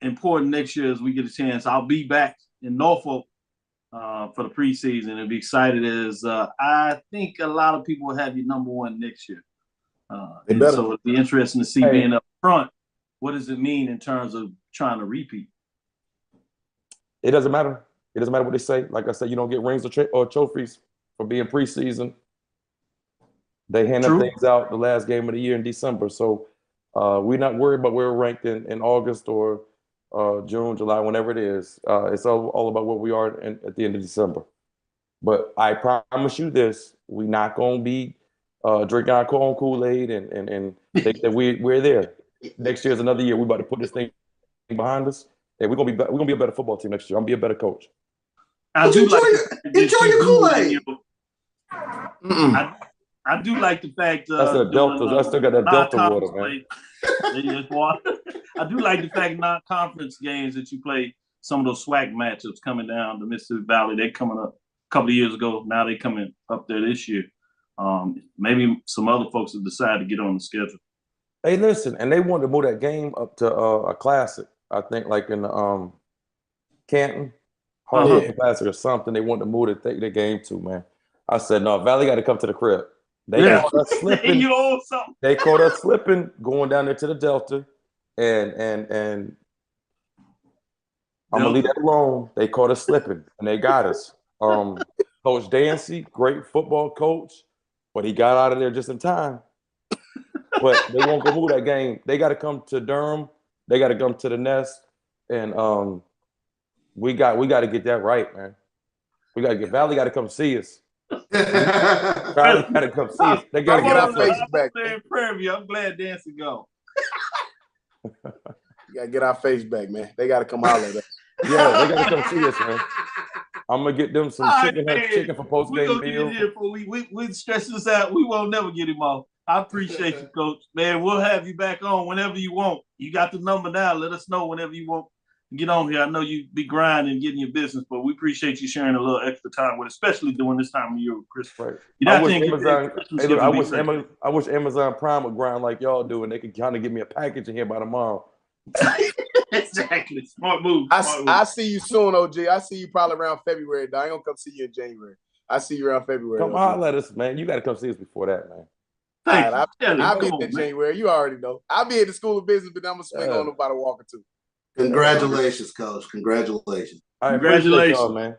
important next year as we get a chance. I'll be back in Norfolk for the preseason and be excited as I think a lot of people will have you number one next year. And so it'll be interesting to see being up front. What does it mean in terms of trying to repeat? It doesn't matter. It doesn't matter what they say. Like I said, you don't get rings or trophies for being preseason. They hand up things out the last game of the year in December. So we're not worried about where we're ranked in August or June, July, whenever it is. It's all about where we are at the end of December. But I promise you this, we're not going to be drinking our own Kool-Aid and think that we're there. Next year's another year. We're about to put this thing behind us. And we're gonna be a better football team next year. I'm gonna be a better coach. Enjoy your Kool-Aid. I do like the fact that's the Delta. I still got that Delta water, man. I do like the fact non-conference games that you play some of those SWAC matchups coming down the Mississippi Valley. They're coming up a couple of years ago. Now they're coming up there this year. Maybe some other folks have decided to get on the schedule. Hey, listen, and they wanted to move that game up to a classic. I think like in the Canton, Harlem Classic or something. They wanted to move the game to, man. I said, no, Valley got to come to the crib. They caught us slipping. They caught us slipping going down there to the Delta, and I'm gonna leave that alone. They caught us slipping, and they got us. Coach Dancy, great football coach, but he got out of there just in time. But they won't go move that game. They got to come to Durham. They got to come to the Nest, and we got to get that right, man. We got to get Valley. Got to come see us. Valley got to come see us. They got to get our faces back. I'm glad Dancy go. You got to get our face back, man. They got to come holler at us. Yeah, they got to come see us, man. I'm gonna get them some chicken for post game meal. We stress this out. We won't never get him off. I appreciate you, Coach. Man, we'll have you back on whenever you want. You got the number now. Let us know whenever you want to get on here. I know you be grinding, getting your business, but we appreciate you sharing a little extra time with, especially during this time of year with Christmas. Right. I wish Amazon Prime would grind like y'all do, and they could kind of give me a package in here by tomorrow. Exactly. Smart move. I see you soon, OG. I see you probably around February. I ain't gonna come see you in January. I see you around February. Come on, let us, man. You got to come see us before that, man. I'll be in January. You already know. I'll be at the School of Business, but I'm gonna swing on about a walker too. Congratulations, Coach. Congratulations. Congratulations, y'all, man.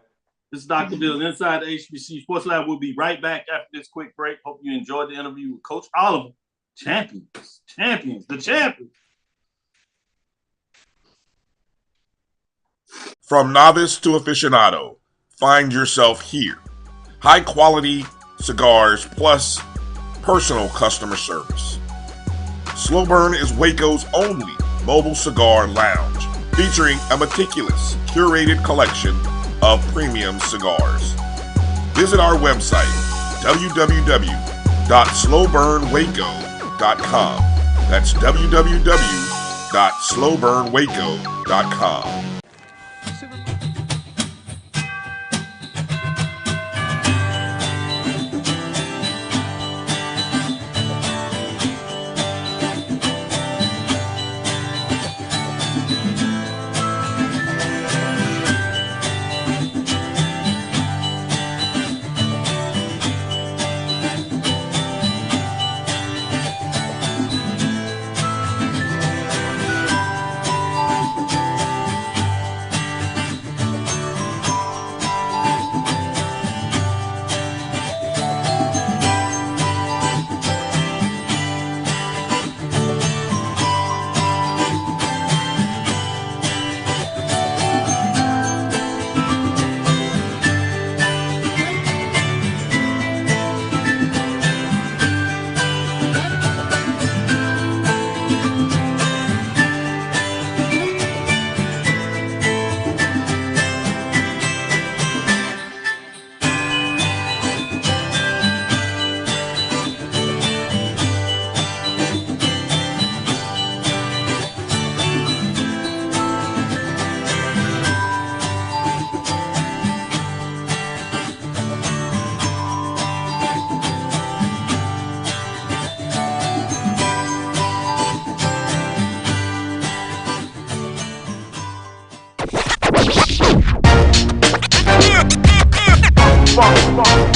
This is Dr. Bill inside the HBCU Sports Lab. We'll be right back after this quick break. Hope you enjoyed the interview with Coach Oliver. Champions, the champions. From novice to aficionado, find yourself here. High quality cigars plus personal customer service. Slow Burn is Waco's only mobile cigar lounge, featuring a meticulous, curated collection of premium cigars. Visit our website, www.slowburnwaco.com. That's www.slowburnwaco.com.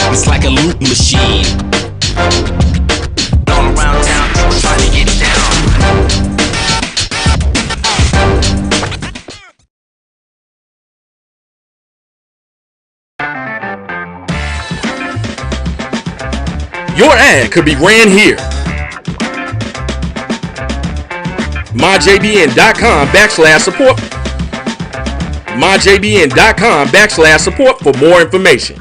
It's like a loop machine. All around town, people trying to get down. Your ad could be ran here. MyJBN.com/support. MyJBN.com/support for more information.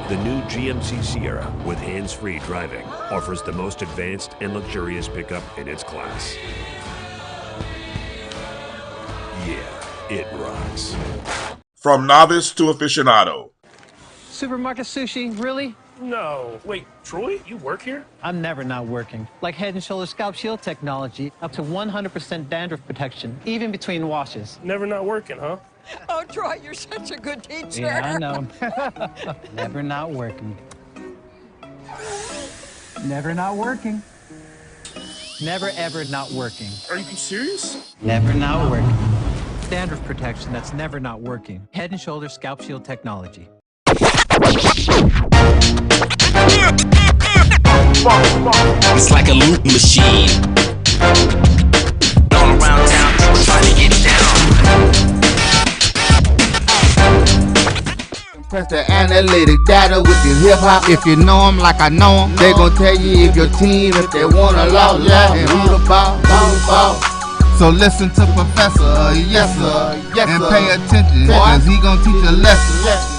The new GMC Sierra with hands-free driving offers the most advanced and luxurious pickup in its class. Yeah, it rocks. From novice to aficionado. Supermarket sushi, really? No. Wait, Troy, you work here? I'm never not working. Like Head & Shoulders Scalp Shield technology, up to 100% dandruff protection, even between washes. Never not working, huh? Oh, Troy, you're such a good teacher. Yeah, I know. Never not working. Never not working. Never ever not working. Are you serious? Never not working. Dandruff protection that's never not working. Head & Shoulders Scalp Shield technology. It's like a loop machine. All around town, people trying to get down. Press the analytic data with your hip hop. If you know them like I know them, they gon' tell you if your team, if they wanna lose, yeah, and who the ball. So listen to Professor, yes sir, and pay attention, cause he gon' teach a lesson.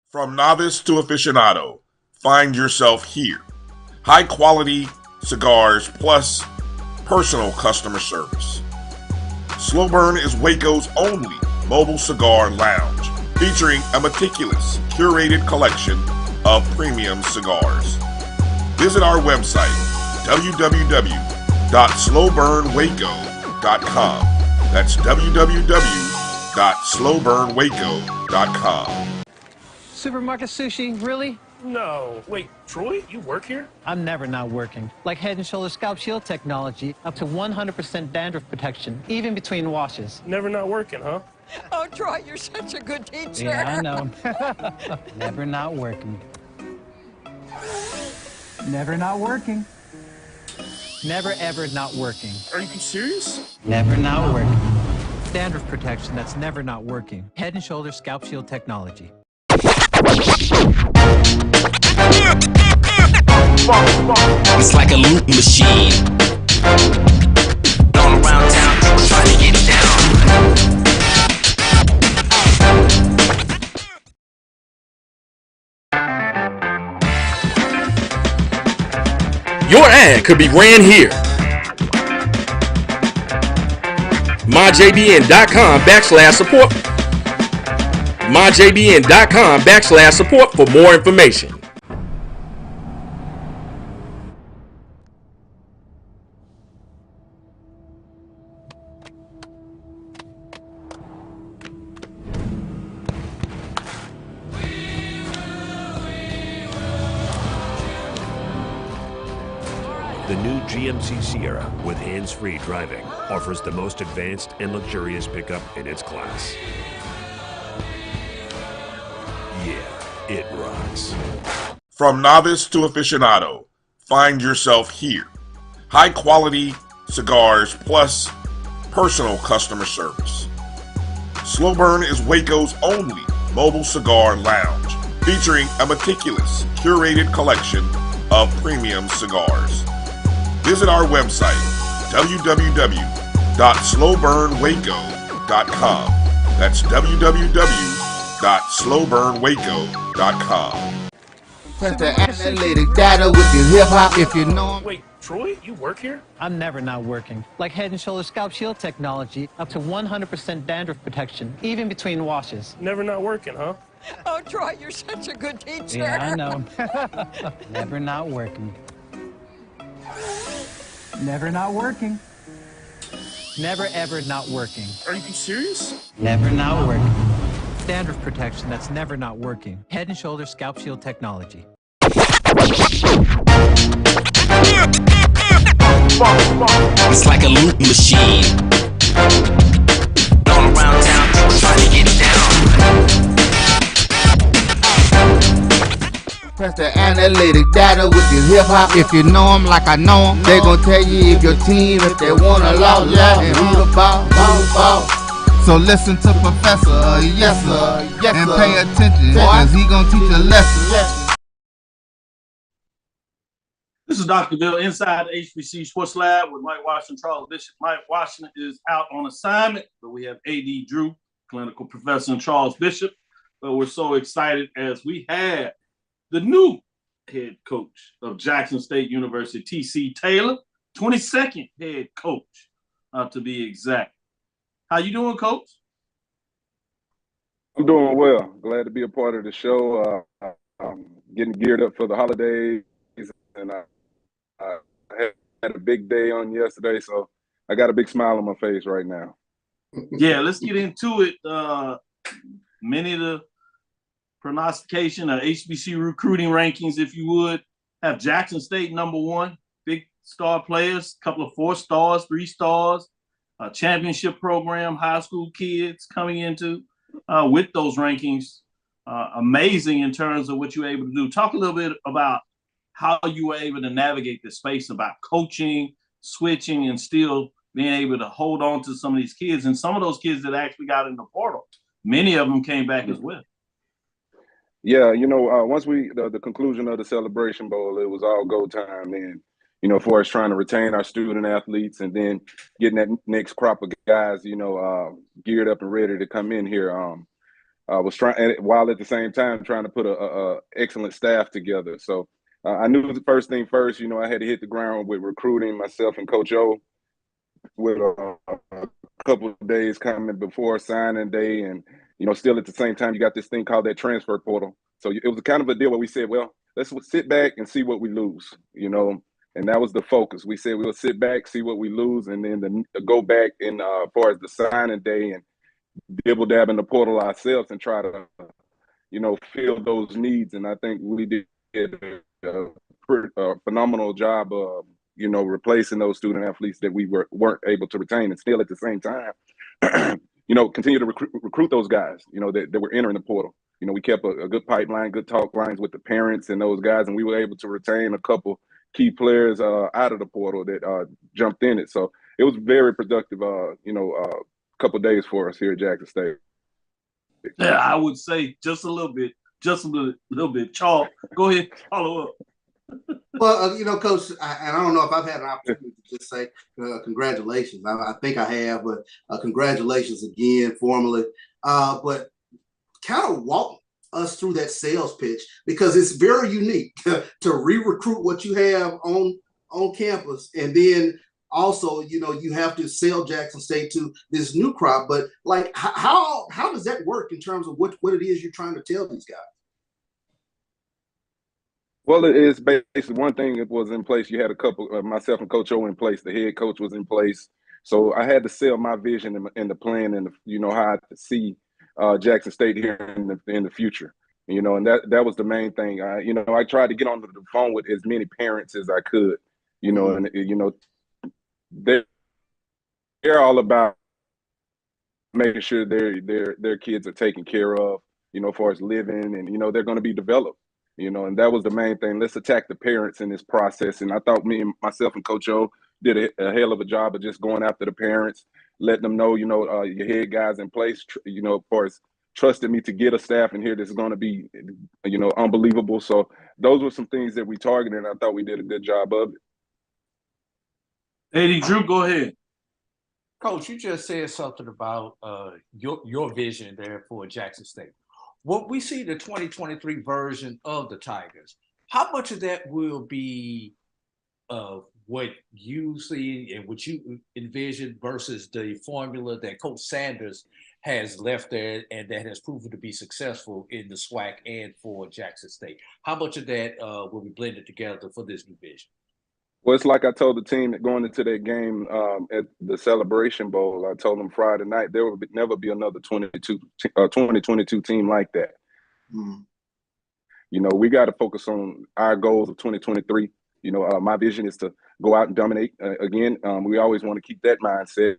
From novice to aficionado, find yourself here. High quality cigars plus personal customer service. Slow Burn is Waco's only mobile cigar lounge, featuring a meticulous, curated collection of premium cigars. Visit our website, www.slowburnwaco.com. That's www.slowburnwaco.com. Supermarket sushi, really? No. Wait, Troy, you work here? I'm never not working. Like Head & Shoulders Scalp Shield technology, up to 100% dandruff protection, even between washes. Never not working, huh? Oh, Troy, you're such a good teacher. Yeah, I know. Never not working. Never not working. Never ever not working. Are you serious? Never not working. Dandruff protection that's never not working. Head & Shoulders Scalp Shield technology. It's like a loop machine. All around town, people trying to get down. Your ad could be ran here. MyJBN.com/support. MyJBN.com/support for more information. The new GMC Sierra with hands-free driving offers the most advanced and luxurious pickup in its class. Yeah, it rocks. From novice to aficionado, find yourself here. High quality cigars plus personal customer service. Slow Burn is Waco's only mobile cigar lounge, featuring a meticulous, curated collection of premium cigars. Visit our website, www.slowburnwaco.com. That's www.slowburnwaco.com. Press the analytic data with your hip hop if you know. Wait, Troy, you work here? I'm never not working. Like Head & Shoulders Scalp Shield technology, up to 100% dandruff protection, even between washes. Never not working, huh? Oh, Troy, you're such a good teacher. Yeah, I know. Never not working. Never not working. Never ever not working. Are you serious? Never not working. Dandruff protection that's never not working. Head & Shoulders Scalp Shield technology. It's like a loop machine. All around town, people trying to get down. Press the analytic data with your hip hop if you know them like I know them. They gon' tell you if your team, if they wanna lose, and who the ball. So listen to Professor, yes sir, and pay attention, cause he gon' teach a lesson. This is Dr. Bill inside the HBCU Sports Lab with Mike Washington, Charles Bishop. Mike Washington is out on assignment, but we have AD Drew, clinical professor, and Charles Bishop. But we're so excited as we have the new head coach of Jackson State University, T.C. Taylor, 22nd head coach, to be exact. How you doing, Coach? I'm doing well. Glad to be a part of the show. I'm getting geared up for the holidays, and I had a big day on yesterday, so I got a big smile on my face right now. Yeah, let's get into it. Many of the prognostication of HBCU recruiting rankings, if you would, have Jackson State #1, big star players, a couple of 4 stars, 3 stars, a championship program, high school kids coming into with those rankings. Amazing in terms of what you were able to do. Talk a little bit about how you were able to navigate the space about coaching, switching, and still being able to hold on to some of these kids. And some of those kids that actually got in the portal, many of them came back as well. Yeah, once the conclusion of the Celebration Bowl, it was all go time. And, for us trying to retain our student athletes and then getting that next crop of guys, geared up and ready to come in here. was trying, while at the same time trying to put a excellent staff together. So I knew the first thing first. You know, I had to hit the ground with recruiting myself and Coach O with a couple of days coming before signing day, and still at the same time you got this thing called that transfer portal. So it was kind of a deal where we said, well, let's sit back and see what we lose. And that was the focus. We said we'll sit back, see what we lose, and then go back and as far as the signing day and dibble dab in the portal ourselves and try to, fill those needs. And I think we did a phenomenal job of, replacing those student athletes that we weren't able to retain, and still at the same time, continue to recruit those guys, that were entering the portal. We kept a good pipeline, good talk lines with the parents and those guys, and we were able to retain a couple key players out of the portal that jumped in it. So it was very productive, couple of days for us here at Jackson State. Yeah, I would say just a little bit. Charles, go ahead, follow up. Well, Coach, and I don't know if I've had an opportunity to just say congratulations. I think I have, but congratulations again formally. But kind of walk us through that sales pitch, because it's very unique to re-recruit what you have on campus, and then also, you have to sell Jackson State to this new crop. But like, how does that work in terms of what it is you're trying to tell these guys? Well, it is basically one thing that was in place. You had a couple, myself and Coach O in place. The head coach was in place. So I had to sell my vision and the plan and, how I see Jackson State here in the future. And that was the main thing. I tried to get on the phone with as many parents as I could, and, they're all about making sure their kids are taken care of, as far as living, and, they're going to be developed. And that was the main thing. Let's attack the parents in this process. And I thought myself and Coach O did a hell of a job of just going after the parents, letting them know, your head guys in place, as far as trusted me to get a staff in here that's going to be, unbelievable. So those were some things that we targeted, and I thought we did a good job of it. Eddie Drew, go ahead. Coach, you just said something about your vision there for Jackson State. What we see the 2023 version of the Tigers, how much of that will be what you see and what you envision versus the formula that Coach Sanders has left there and that has proven to be successful in the SWAC and for Jackson State? How much of that will be blended together for this new vision? Well, it's like I told the team that going into that game at the Celebration Bowl, I told them Friday night, there will never be another 2022 team like that. Mm-hmm. We got to focus on our goals of 2023. My vision is to go out and dominate again. We always want to keep that mindset.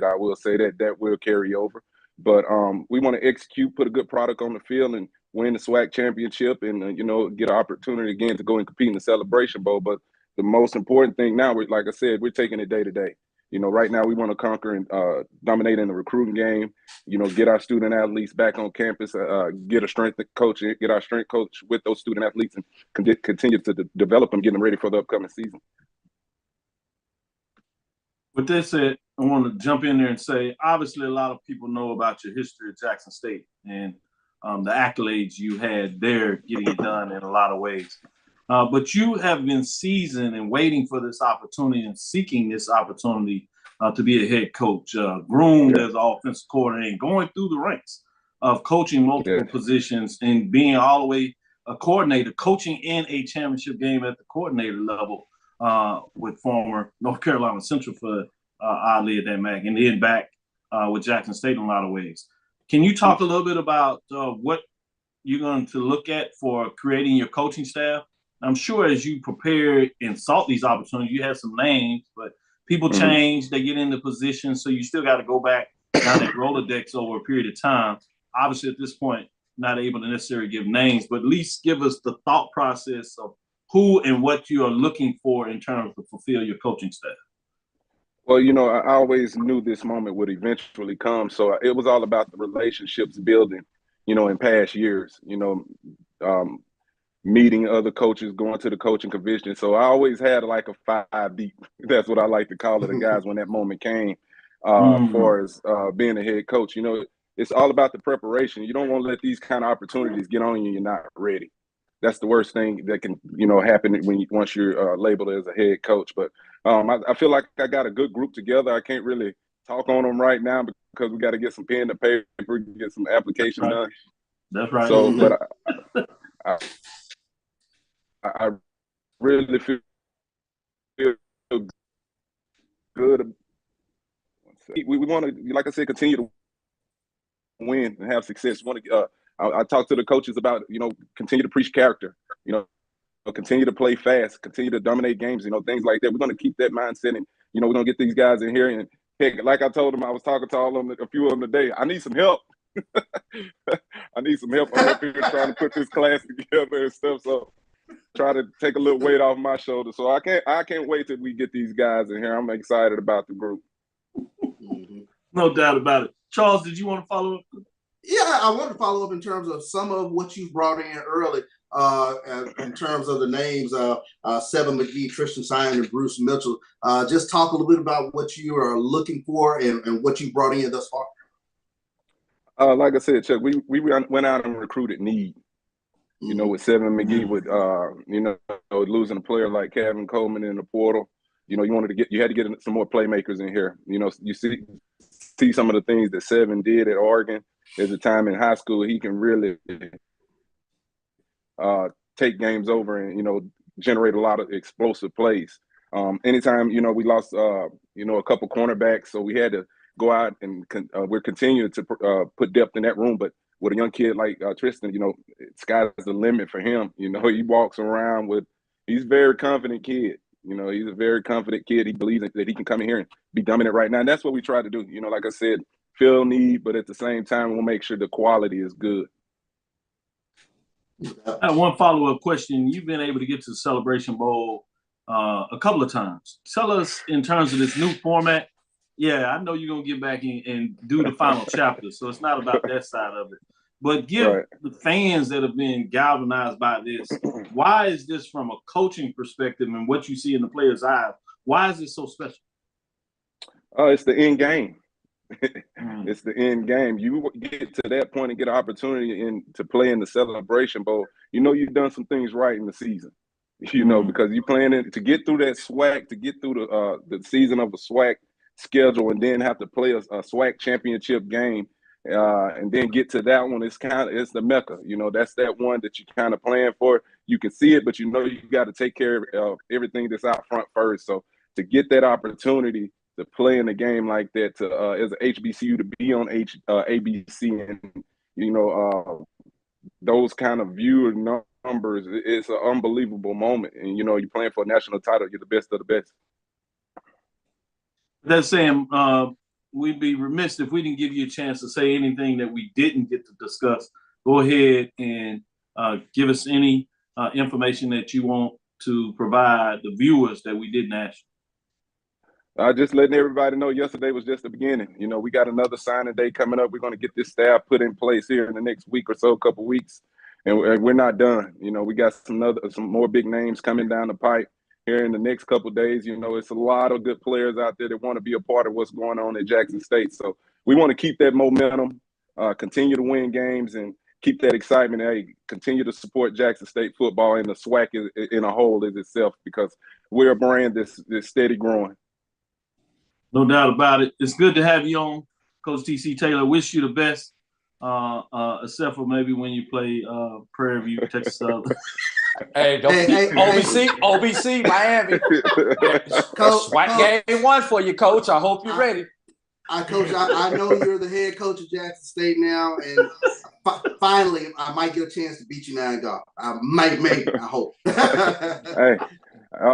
I will say that will carry over. But we want to execute, put a good product on the field, and win the SWAC championship, and get an opportunity again to go and compete in the Celebration Bowl. But the most important thing now, like I said, we're taking it day to day. Right now we want to conquer and dominate in the recruiting game. Get our student athletes back on campus, get a strength coach, get our strength coach with those student athletes, and continue to develop them, get them ready for the upcoming season. With that said, I want to jump in there and say, obviously, a lot of people know about your history at Jackson State and the accolades you had there, getting it done in a lot of ways. But you have been seasoned and waiting for this opportunity and seeking this opportunity to be a head coach, groomed as an offensive coordinator, and going through the ranks of coaching multiple positions and being all the way a coordinator, coaching in a championship game at the coordinator level with former North Carolina Central for oddly at that MAC, and then back with Jackson State in a lot of ways. Can you talk a little bit about what you're going to look at for creating your coaching staff? I'm sure as you prepare and sought these opportunities, you have some names, but people change, they get into positions, so you still got to go back down that Rolodex over a period of time. Obviously, at this point, not able to necessarily give names, but at least give us the thought process of who and what you are looking for in terms of fulfill your coaching staff. Well, I always knew this moment would eventually come, so it was all about the relationships building, in past years, meeting other coaches, going to the coaching convention. So I always had like a 5 deep. That's what I like to call it, the guys when that moment came, as far as being a head coach. It it's all about the preparation. You don't want to let these kind of opportunities get on you. You're not ready. That's the worst thing that can, happen once you're labeled as a head coach. But I feel like I got a good group together. I can't really talk on them right now because we got to get some pen to paper, get some application done. That's right. So, but I really feel good. We want to, like I said, continue to win and have success. We want to. I talk to the coaches about, continue to preach character. Continue to play fast, continue to dominate games. Things like that. We're going to keep that mindset, and we're going to get these guys in here. And heck, like I told them, I was talking to all of them, a few of them today. I need some help. I need some help. I'm up here trying to put this class together and stuff. So try to take a little weight off my shoulders. So I can't wait till we get these guys in here. I'm excited about the group. No doubt about it. Charles, did you want to follow up? Yeah, I want to follow up in terms of some of what you brought in early, in terms of the names, Seven McGee, Tristan Simon, and Bruce Mitchell. Just talk a little bit about what you are looking for and what you brought in thus far. Like I said, Chuck, we went out and recruited need. With Seven McGee, with losing a player like Kevin Coleman in the portal, you had to get some more playmakers in here. You see some of the things that Seven did at Oregon. There's a time in high school he can really take games over and generate a lot of explosive plays. Anytime we lost a couple cornerbacks, so we had to go out and we're continuing to put depth in that room. But with a young kid like Tristan, sky's the limit for him. He walks around he's a very confident kid. He's a very confident kid. He believes that he can come in here and be dominant right now. And that's what we try to do. Like I said, fill need, but at the same time, we'll make sure the quality is good. I have one follow-up question. You've been able to get to the Celebration Bowl a couple of times. Tell us in terms of this new format. Yeah, I know you're going to get back and do the final chapter, so it's not about that side of it. But give the fans that have been galvanized by this, why is this from a coaching perspective and what you see in the players' eyes, why is it so special? It's the end game. It's the end game. You get to that point and get an opportunity to play in the Celebration Bowl. You've done some things right in the season. Because you playing to get through that SWAC, to get through the season of a SWAC schedule, and then have to play a SWAC championship game, and then get to that one. It's the Mecca. That's that one that you kind of plan for. You can see it, but you got to take care of everything that's out front first. So to get that opportunity to play in a game like that, as an HBCU, to be on ABC, and those kind of viewer numbers, it's an unbelievable moment. And you're playing for a national title. You're the best of the best. That's saying we'd be remiss if we didn't give you a chance to say anything that we didn't get to discuss. Go ahead and give us any information that you want to provide the viewers that we didn't ask you. Just letting everybody know yesterday was just the beginning. We got another signing day coming up. We're going to get this staff put in place here in the next week or so, couple weeks, and we're not done. We got some more big names coming down the pipe here in the next couple of days. It's a lot of good players out there that want to be a part of what's going on at Jackson State. So we want to keep that momentum, continue to win games, and keep that excitement. Hey, continue to support Jackson State football and the SWAC in a whole as itself, because we're a brand that's steady growing. No doubt about it. It's good to have you on, Coach T.C. Taylor. Wish you the best, except for maybe when you play Prairie View, Texas Southern. Hey, OBC, Miami. SWAC game one for you, Coach. I hope you're ready. Coach, I know you're the head coach of Jackson State now, and finally, I might get a chance to beat you now in golf. I hope.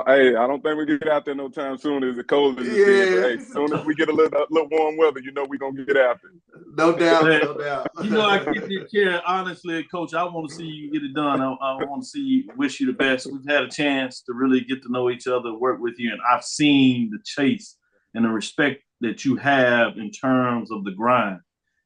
Hey, I don't think we get out there no time soon. As cold as it is. But, hey, as soon as we get a little warm weather, we're going to get after it. No doubt, no doubt. I can't care. Honestly, Coach, I want to see you get it done. I want to see you, wish you the best. We've had a chance to really get to know each other, work with you, and I've seen the chase and the respect that you have in terms of the grind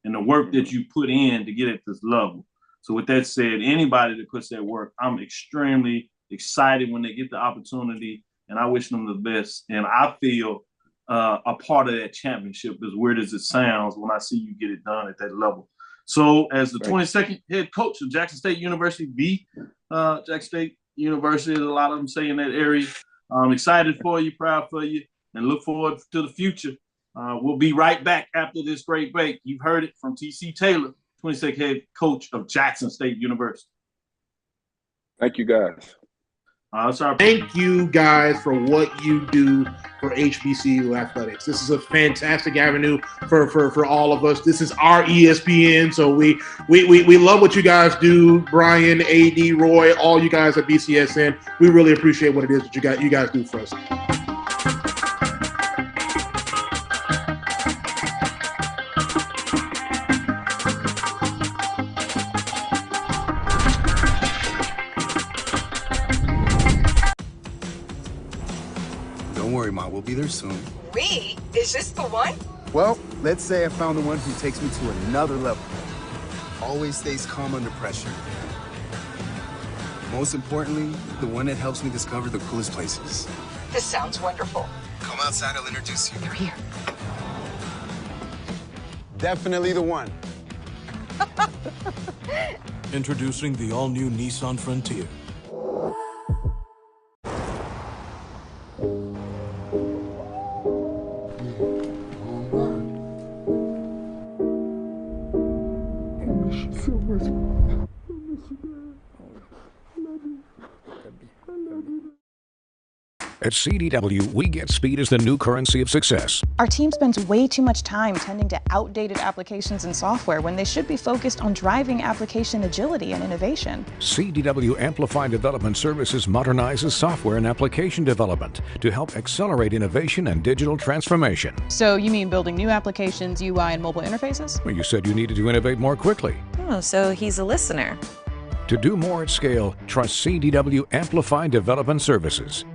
and the work that you put in to get at this level. So with that said, anybody that puts that work, I'm extremely excited when they get the opportunity, and I wish them the best. And I feel a part of that championship, as weird as it sounds, when I see you get it done at that level. So as the 22nd head coach of Jackson State University, Jackson State University, there's a lot of them say in that area. I'm excited for you, proud for you, and look forward to the future. We'll be right back after this great break. You've heard it from TC Taylor, 22nd head coach of Jackson State University. Thank you, guys. Thank you guys for what you do for HBCU athletics. This is a fantastic avenue for all of us. This is our ESPN, so we love what you guys do. Brian, AD, Roy, all you guys at BCSN. We really appreciate what it is that you guys do for us. Don't worry, Ma. We'll be there soon. We? Is this the one? Well, let's say I found the one who takes me to another level. Always stays calm under pressure. Most importantly, the one that helps me discover the coolest places. This sounds wonderful. Come outside, I'll introduce you. You're here. Definitely the one. Introducing the all-new Nissan Frontier. At CDW, we get speed as the new currency of success. Our team spends way too much time tending to outdated applications and software when they should be focused on driving application agility and innovation. CDW Amplified Development Services modernizes software and application development to help accelerate innovation and digital transformation. So you mean building new applications, UI, and mobile interfaces? Well, you said you needed to innovate more quickly. Oh, so he's a listener. To do more at scale, trust CDW Amplified Development Services.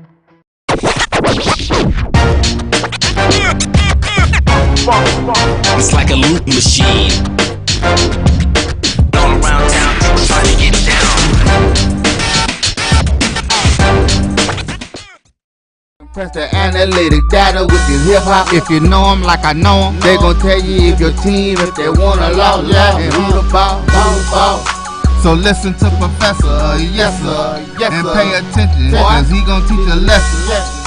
It's like a loot machine. All around town, people trying to get down. Press the analytic data with your hip hop. If you know them like I know them, they gon' tell you if your team, if they wanna loud, yeah, and who the ball. So listen to Professor, yes sir, and pay attention, cause he gon' teach a lesson.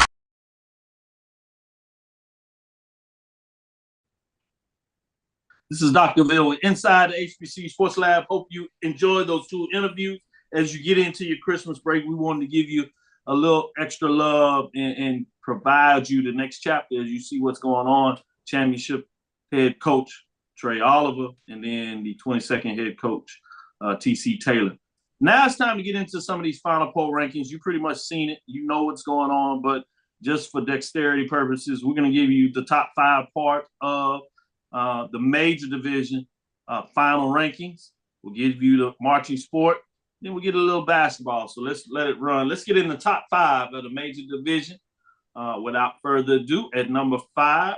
This is Dr. Bill inside the HBCU Sports Lab. Hope you enjoyed those two interviews. As you get into your Christmas break, we wanted to give you a little extra love and provide you the next chapter as you see what's going on. Championship head coach Trei Oliver, and then the 22nd head coach TC Taylor. Now it's time to get into some of these Final Poll rankings. You pretty much seen it. You know what's going on, but just for dexterity purposes, we're going to give you the top 5 part of the major division final rankings. We'll give you the marching sport. Then we'll get a little basketball. So let's let it run. Let's get in the top 5 of the major division. Without further ado, at number 5,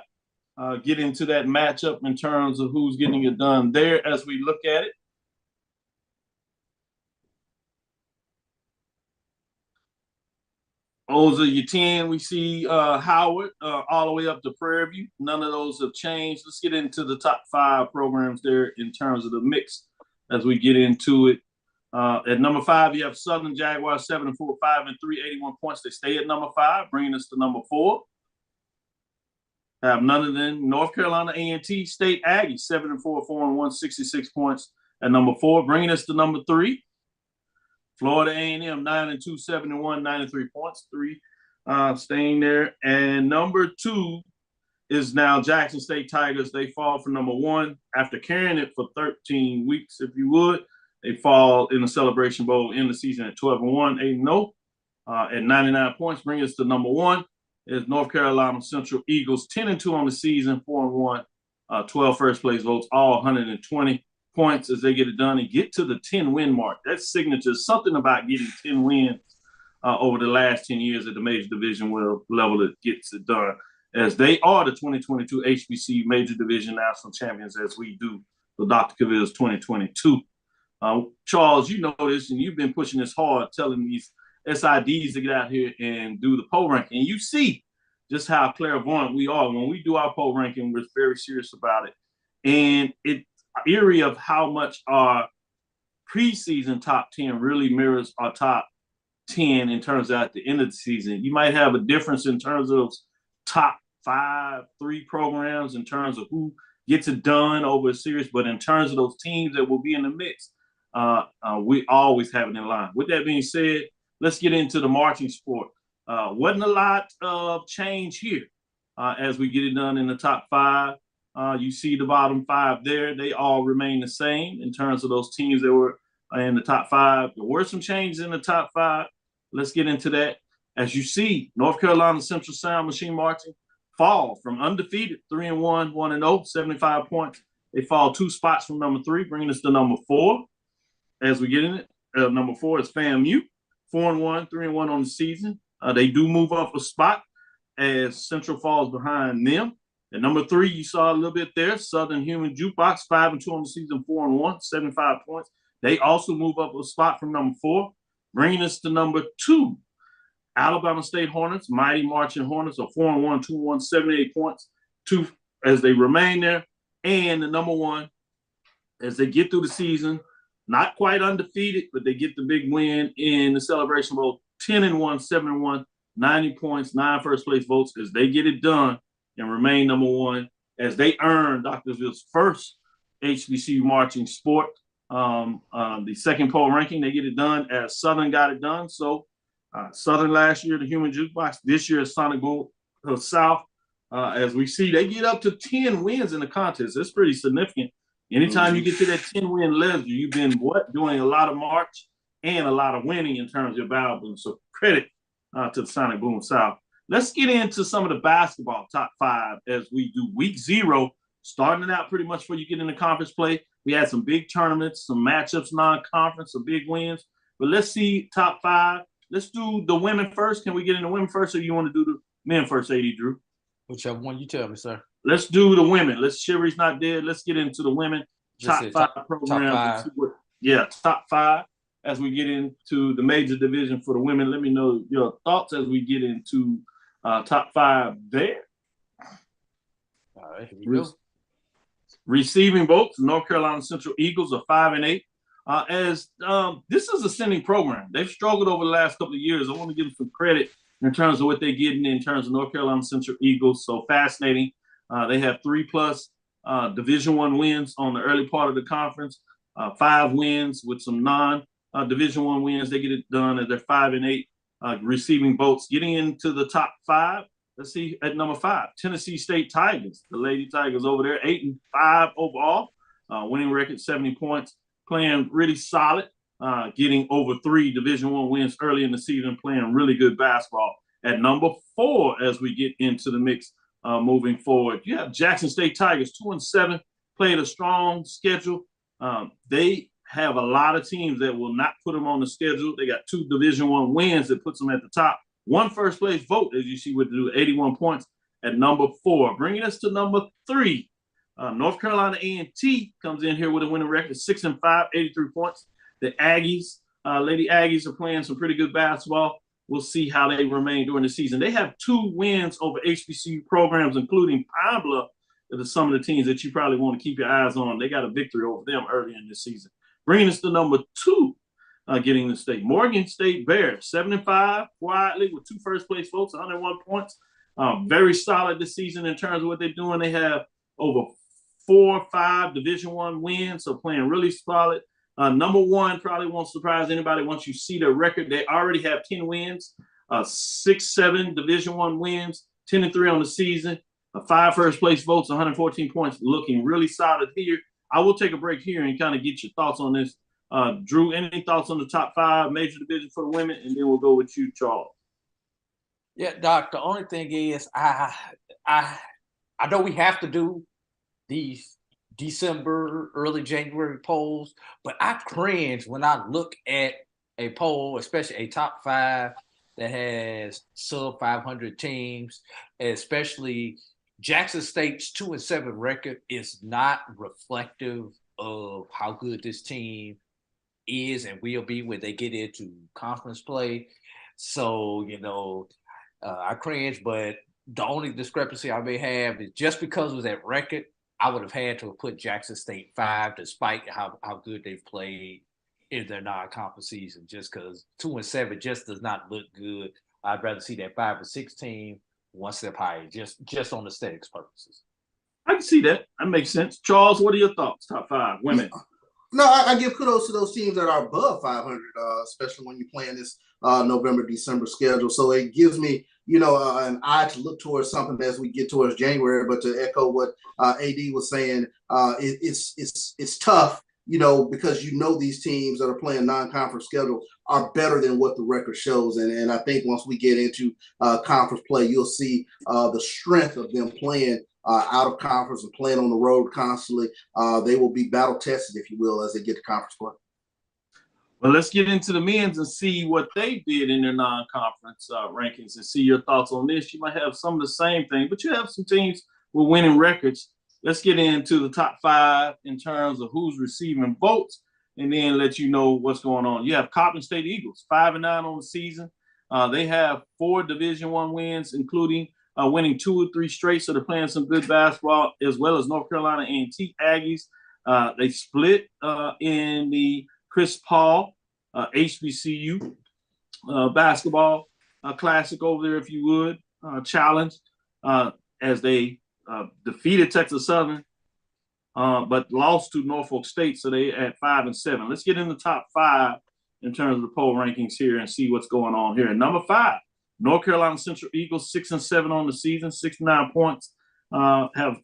get into that matchup in terms of who's getting it done there as we look at it. Those are your 10. We see Howard all the way up to Prairie View. None of those have changed. Let's get into the top 5 programs there in terms of the mix as we get into it. At number 5, you have Southern Jaguars, 7-4, 5-3, 81 points. They stay at number 5, bringing us to number 4. Have none other than North Carolina A&T State Aggies, 7-4, 4-1, 66 points at number 4, bringing us to number 3. Florida A&M, 9-2, 71, 93 points, 3 staying there. And number 2 is now Jackson State Tigers. They fall for number 1 after carrying it for 13 weeks, if you would. They fall in the Celebration Bowl in the season at 12-1, 8-0 at 99 points. Bring us to number 1 is North Carolina Central Eagles, 10-2 on the season, 4-1, 12 first place votes, all 120 points as they get it done and get to the 10-win mark. That's signature. Something about getting 10 wins over the last 10 years at the major division level that gets it done, as they are the 2022 HBCU Major Division National Champions, as we do for Dr. Cavil's 2022. Charles, you know this, and you've been pushing this hard, telling these SIDs to get out here and do the poll ranking. And you see just how clairvoyant we are. When we do our poll ranking, we're very serious about it. And it's eerie of how much our preseason top 10 really mirrors our top 10 in terms of at the end of the season. You might have a difference in terms of those top 3 programs in terms of who gets it done over a series, but in terms of those teams that will be in the mix, we always have it in line. With that being said, let's get into the marching sport. Wasn't a lot of change here as we get it done in the top 5. You see the bottom 5 there. They all remain the same in terms of those teams that were in the top 5. There were some changes in the top 5. Let's get into that. As you see, North Carolina Central Sound Machine Marching fall from undefeated 3-1, 1-0, 75 points. They fall 2 spots from number 3, bringing us to number 4. As we get in it, number 4 is FAMU, 4-1, 3-1 on the season. They do move up a spot as Central falls behind them. At number 3, you saw a little bit there, Southern Human Jukebox, 5-2 on the season, 4-1, 75 points. They also move up a spot from number 4, bringing us to number 2. Alabama State Hornets, Mighty Marching Hornets, are 4-1, 2-1, 78 points, 2 as they remain there. And the number 1, as they get through the season, not quite undefeated, but they get the big win in the Celebration Bowl, 10-1, 7-1, 90 points, 9 first place votes as they get it done and remain number 1 as they earn Doctorsville's first HBCU marching sport. The second poll ranking, they get it done as Southern got it done. So Southern last year, the Human Jukebox. This year is Sonic Boom South. As we see, they get up to 10 wins in the contest. That's pretty significant. Anytime you get to that 10-win level, you've been doing a lot of march and a lot of winning in terms of your battle boom. So credit to the Sonic Boom South. Let's get into some of the basketball top 5 as we do week 0, starting it out pretty much before you get into conference play. We had some big tournaments, some matchups, non-conference, some big wins. But let's see top 5. Let's do the women first. Can we get into women first, or you want to do the men first, AD Drew? Whichever one you tell me, sir. Let's do the women. Sherry's not dead. Let's get into the women top 5 programs. Top 5 as we get into the major division for the women. Let me know your thoughts as we get into top 5 there. All right, here we go. Receiving votes, North Carolina Central Eagles are 5-8. This is a ascending program. They've struggled over the last couple of years. I want to give them some credit in terms of what they're getting in terms of North Carolina Central Eagles. So fascinating. They have 3+ Division I wins on the early part of the conference, 5 wins with some non-Division I wins. They get it done as they're 5-8 receiving votes. Getting into the top 5, let's see at number 5, Tennessee State Tigers. The Lady Tigers over there, 8-5 overall, winning record 70 points. Playing really solid, getting over 3 Division I wins early in the season, playing really good basketball. At number 4, as we get into the mix moving forward, you have Jackson State Tigers, 2-7, played a strong schedule. They have a lot of teams that will not put them on the schedule. They got 2 Division I wins that puts them at the top. 1 first place vote, as you see, with 81 points at number 4. Bringing us to number 3. North Carolina A&T comes in here with a winning record, 6-5, 83 points. The Aggies, Lady Aggies, are playing some pretty good basketball. We'll see how they remain during the season. They have 2 wins over HBCU programs, including Pine Bluff, that are some of the teams that you probably want to keep your eyes on. They got a victory over them early in this season. Bringing us to number 2, getting the state. Morgan State Bears, 7-5, quietly with 2 first-place votes, 101 points. Very solid this season in terms of what they're doing. They have over 4 or 5 Division I wins, so playing really solid. Number 1 probably won't surprise anybody once you see their record. They already have 10 wins, 6-7 Division I wins, 10-3 on the season, 5 first place votes, 114 points, looking really solid here. I will take a break here and kind of get your thoughts on this. Drew, any thoughts on the top 5 major division for the women, and then we'll go with you, Charles. Yeah, Doc, the only thing is I know we have to do these December, early January polls, but I cringe when I look at a poll, especially a top 5 that has sub 500 teams, especially Jackson State's 2-7 record is not reflective of how good this team is and will be when they get into conference play. So, I cringe, but The only discrepancy I may have is just because of that record, I would have had to have put Jackson State 5, despite how good they've played in their non-conference season, just because 2-7 just does not look good. I'd rather see that 5-6 team one step higher, just on aesthetics purposes. I can see that. That makes sense. Charles, what are your thoughts? Top 5 women. No, I give kudos to those teams that are above 500, especially when you're playing this November, December schedule. So it gives me, an eye to look towards something as we get towards January. But to echo what AD was saying, it's tough, because these teams that are playing non-conference schedule are better than what the record shows. And I think once we get into conference play, you'll see the strength of them playing out of conference and playing on the road constantly. They will be battle tested, if you will, as they get to conference play. Well, let's get into the men's and see what they did in their non-conference rankings and see your thoughts on this. You might have some of the same thing, but you have some teams with winning records. Let's get into the top 5 in terms of who's receiving votes, and then let you know what's going on. You have Coppin State Eagles, 5-9 on the season. They have 4 Division I wins, including winning 2 or 3 straight, so they're playing some good basketball, as well as North Carolina A&T Aggies. They split in the Chris Paul HBCU basketball classic over there, if you would, challenge, as they defeated Texas Southern, but lost to Norfolk State, so they at 5-7. Let's get in the top 5 in terms of the poll rankings here and see what's going on here. Number 5, North Carolina Central Eagles, 6-7 on the season, 69 points, have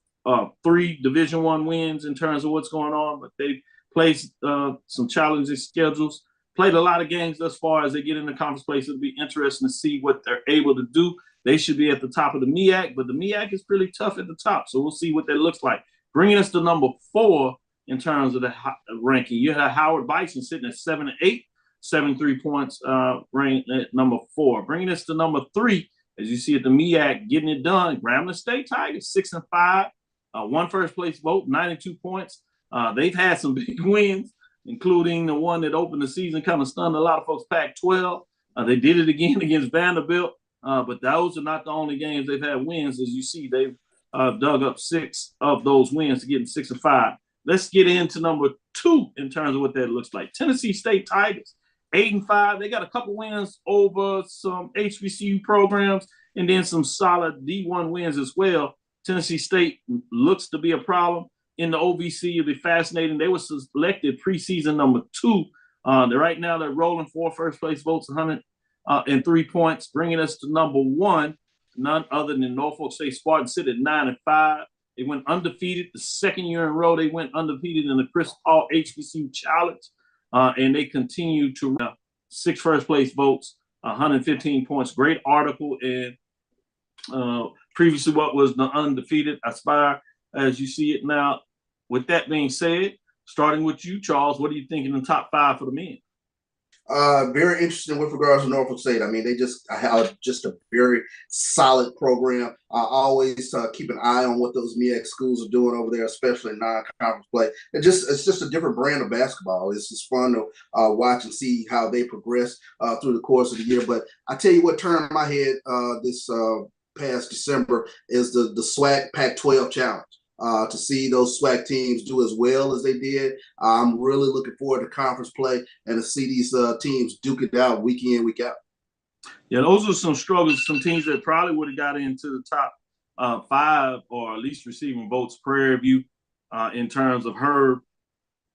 3 Division I wins in terms of what's going on, but they played some challenging schedules, played a lot of games thus far as they get into conference play, so it'll be interesting to see what they're able to do. They should be at the top of the MEAC, but the MEAC is pretty tough at the top, so we'll see what that looks like. Bringing us to number 4 in terms of the ranking, you have Howard Bison sitting at 7-8. 73 points, ranked at number 4. Bringing us to number 3, as you see at the MEAC, getting it done. Grambling State Tigers, 6-5, 1 first place vote, 92 points. They've had some big wins, including the one that opened the season, kind of stunned a lot of folks, Pac-12. They did it again against Vanderbilt, but those are not the only games they've had wins. As you see, they've dug up 6 of those wins to get 6-5. Let's get into number 2 in terms of what that looks like. Tennessee State Tigers, 8-5. They got a couple wins over some HBCU programs and then some solid D1 wins as well. Tennessee State looks to be a problem in the OVC. It'll be fascinating. They were selected preseason number 2. Right now they're rolling 4 first place votes, 103 points, bringing us to number 1. None other than Norfolk State Spartans sit at 9-5. They went undefeated the second year in a row. They went undefeated in the Chris Paul HBCU Challenge. And they continue to 6 first place votes, 115 points. Great article in previously what was the undefeated Aspire, as you see it now. With that being said, starting with you, Charles, what are you thinking in the top 5 for the men? Very interesting with regards to Norfolk State. I mean, they just have just a very solid program. I always keep an eye on what those MEAC schools are doing over there, especially in non-conference play. It's just a different brand of basketball. It's just fun to watch and see how they progress through the course of the year. But I tell you what turned my head this past December is the SWAC Pac-12 Challenge. To see those SWAC teams do as well as they did. I'm really looking forward to conference play and to see these teams duke it out week in, week out. Yeah, those are some struggles, some teams that probably would have got into the top 5 or at least receiving votes. Prairie View, in terms of Herb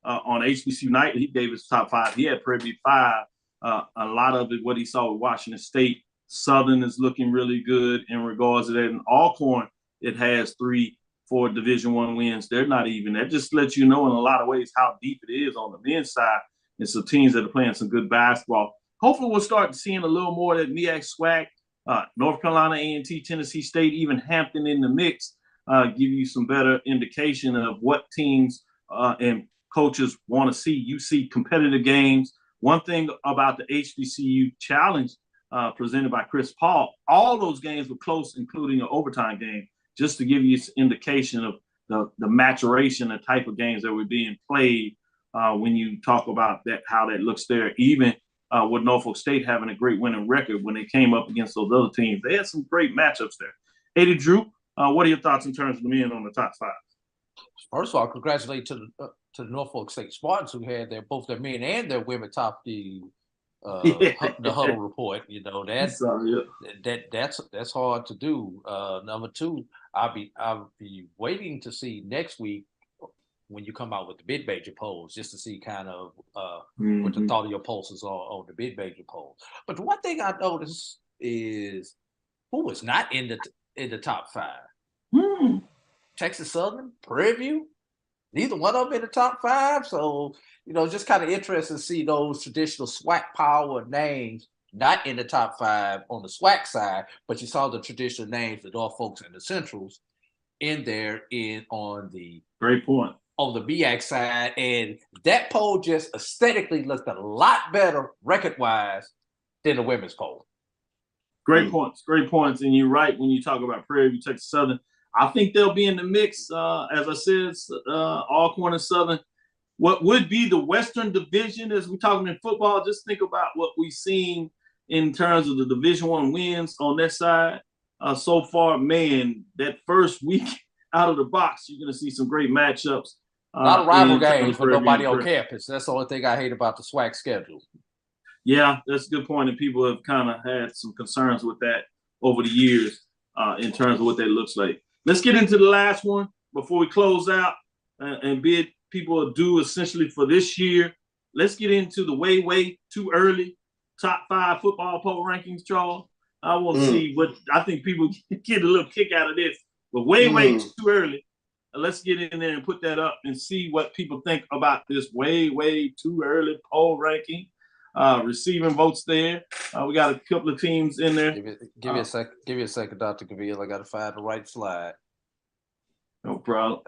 on HBCU night, he gave his top 5. He had Prairie View 5. A lot of it, what he saw with Washington State. Southern is looking really good in regards to that. And Alcorn, it has 3 4 Division I wins. They're not even. That just lets you know in a lot of ways how deep it is on the men's side. And some teams that are playing some good basketball. Hopefully we'll start seeing a little more of that MEAC SWAC, North Carolina A&T, Tennessee State, even Hampton in the mix, give you some better indication of what teams and coaches want to see. You see competitive games. One thing about the HBCU Challenge presented by Chris Paul, all those games were close, including an overtime game, just to give you an indication of the maturation, the type of games that were being played when you talk about that, how that looks there. Even with Norfolk State having a great winning record when they came up against those other teams, they had some great matchups there. Eddie Drew, what are your thoughts in terms of the men on the top 5? First of all, congratulate to the Norfolk State Spartans, who had both their men and their women top the huddle report. You know that's hard to do. Number 2, I'll be waiting to see next week when you come out with the mid-major polls, just to see kind of what the thought of your pulses are on the mid-major polls. But the one thing I noticed is who was not in the top 5. Texas Southern, Prairie View, neither one of them in the top 5. So, just kind of interesting to see those traditional SWAC power names not in the top 5 on the SWAC side, but you saw the traditional names, the Norfolks and the Centrals, in there on the great point on the BX side, and that poll just aesthetically looked a lot better record-wise than the women's poll. Great points, and you're right when you talk about Prairie View, Texas Southern. I think they'll be in the mix. As I said, Alcorn and Southern. What would be the Western Division as we're talking in football? Just think about what we've seen in terms of the Division I wins on that side so far. Man, that first week out of the box, you're going to see some great matchups. A lot of rival games for nobody on campus. That's the only thing I hate about the SWAC schedule. Yeah, that's a good point, and people have kind of had some concerns with that over the years in terms of what that looks like. Let's get into the last one before we close out and bid people adieu essentially for this year. Let's get into the way too early top 5 football poll rankings, Charles. I want to see what I think people get a little kick out of this, but way too early. Let's get in there and put that up and see what people think about this way too early poll ranking. Receiving votes there. We got a couple of teams in there. Give me a second. Give me a second, Dr. Cavil. I got to find the right slide. No problem.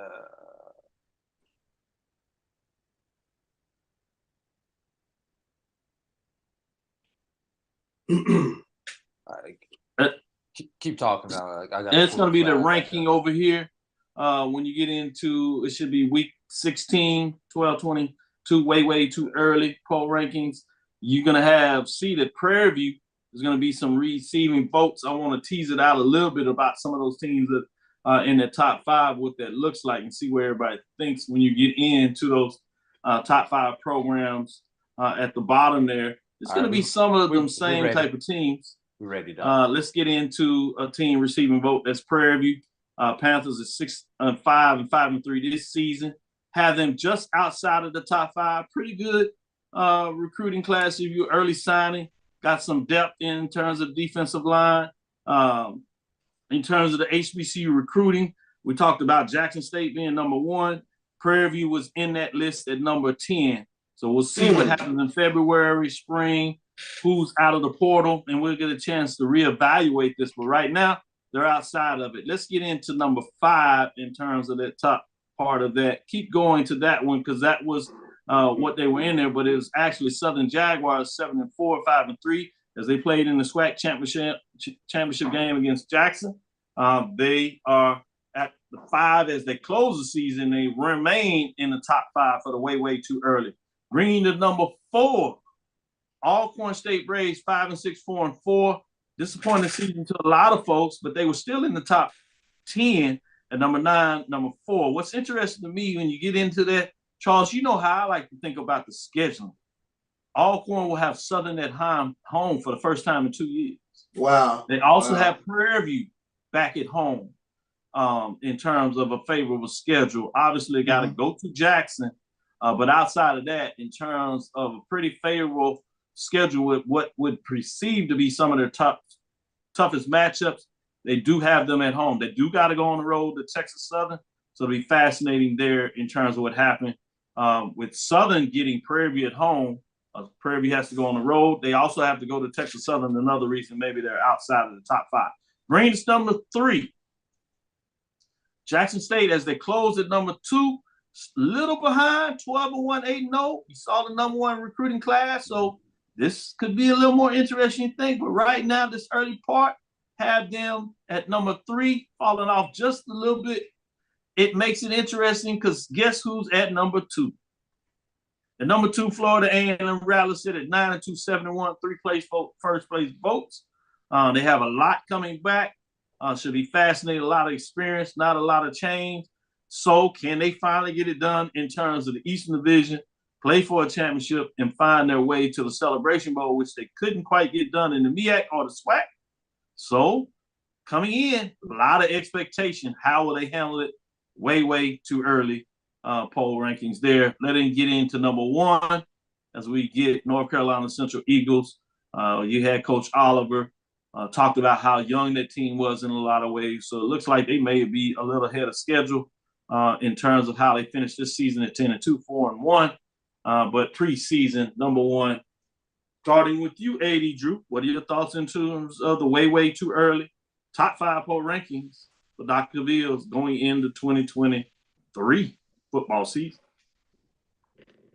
Keep talking now. It's going to be the ranking over here. When you get into, it should be week 16, 12, 22, way too early poll rankings. You're going to see that Prairie View is going to be some receiving votes. I want to tease it out a little bit about some of those teams that are in the top 5, what that looks like, and see where everybody thinks when you get into those top 5 programs at the bottom there. It's going to be some of them same type of teams. We're ready, let's get into a team receiving vote. That's Prairie View. Panthers are 6-5 and 5-3 this season. Have them just outside of the top 5. Pretty good recruiting class. If you early signing, got some depth in terms of defensive line. In terms of the HBCU recruiting, we talked about Jackson State being number 1. Prairie View was in that list at number 10. So we'll see what happens in February, spring, who's out of the portal, and we'll get a chance to reevaluate this. But right now, they're outside of it. Let's get into number 5 in terms of that top part of that. Keep going to that one because that was what they were in there, but it was actually Southern Jaguars 7-4, 5-3 as they played in the SWAC championship game against Jackson. They are at the 5 as they close the season. They remain in the top 5 for the way too early. Bringing to number 4, Alcorn State Braves 5-6, 4-4. Disappointing season to a lot of folks, but they were still in the top 10 at number 9, number 4. What's interesting to me when you get into that, Charles, you know how I like to think about the scheduling. Alcorn will have Southern at home for the first time in 2 years. Wow. They also have Prairie View back at home in terms of a favorable schedule. Obviously, they got to go to Jackson, but outside of that, in terms of a pretty favorable schedule with what would perceive to be some of their toughest matchups, they do have them at home. They do got to go on the road to Texas Southern, so it'll be fascinating there in terms of what happened. With Southern getting Prairie View at home, Prairie View has to go on the road. They also have to go to Texas Southern, another reason maybe they're outside of the top 5. Brings us number 3. Jackson State, as they close at number 2, little behind, 12-1, 8-0. You saw the number 1 recruiting class, so this could be a little more interesting thing. But right now, this early part, have them at number 3, falling off just a little bit. It makes it interesting because guess who's at number 2? At number 2, Florida A&M Rattlers sit at 9-2, 7-1, 3 first place votes. They have a lot coming back. Should be fascinating. A lot of experience, not a lot of change. So can they finally get it done in terms of the Eastern Division, play for a championship, and find their way to the Celebration Bowl, which they couldn't quite get done in the MEAC or the SWAC? So coming in, a lot of expectation. How will they handle it? Way too early poll rankings there. Let him get into number one as we get North Carolina Central Eagles. You had Coach Oliver talked about how young that team was in a lot of ways. So it looks like they may be a little ahead of schedule in terms of how they finished this season at 10-2, 4-1. But preseason, number one. Starting with you, AD Drew, what are your thoughts in terms of the way too early top 5 poll rankings for Dr. Cavil going into 2023 football season?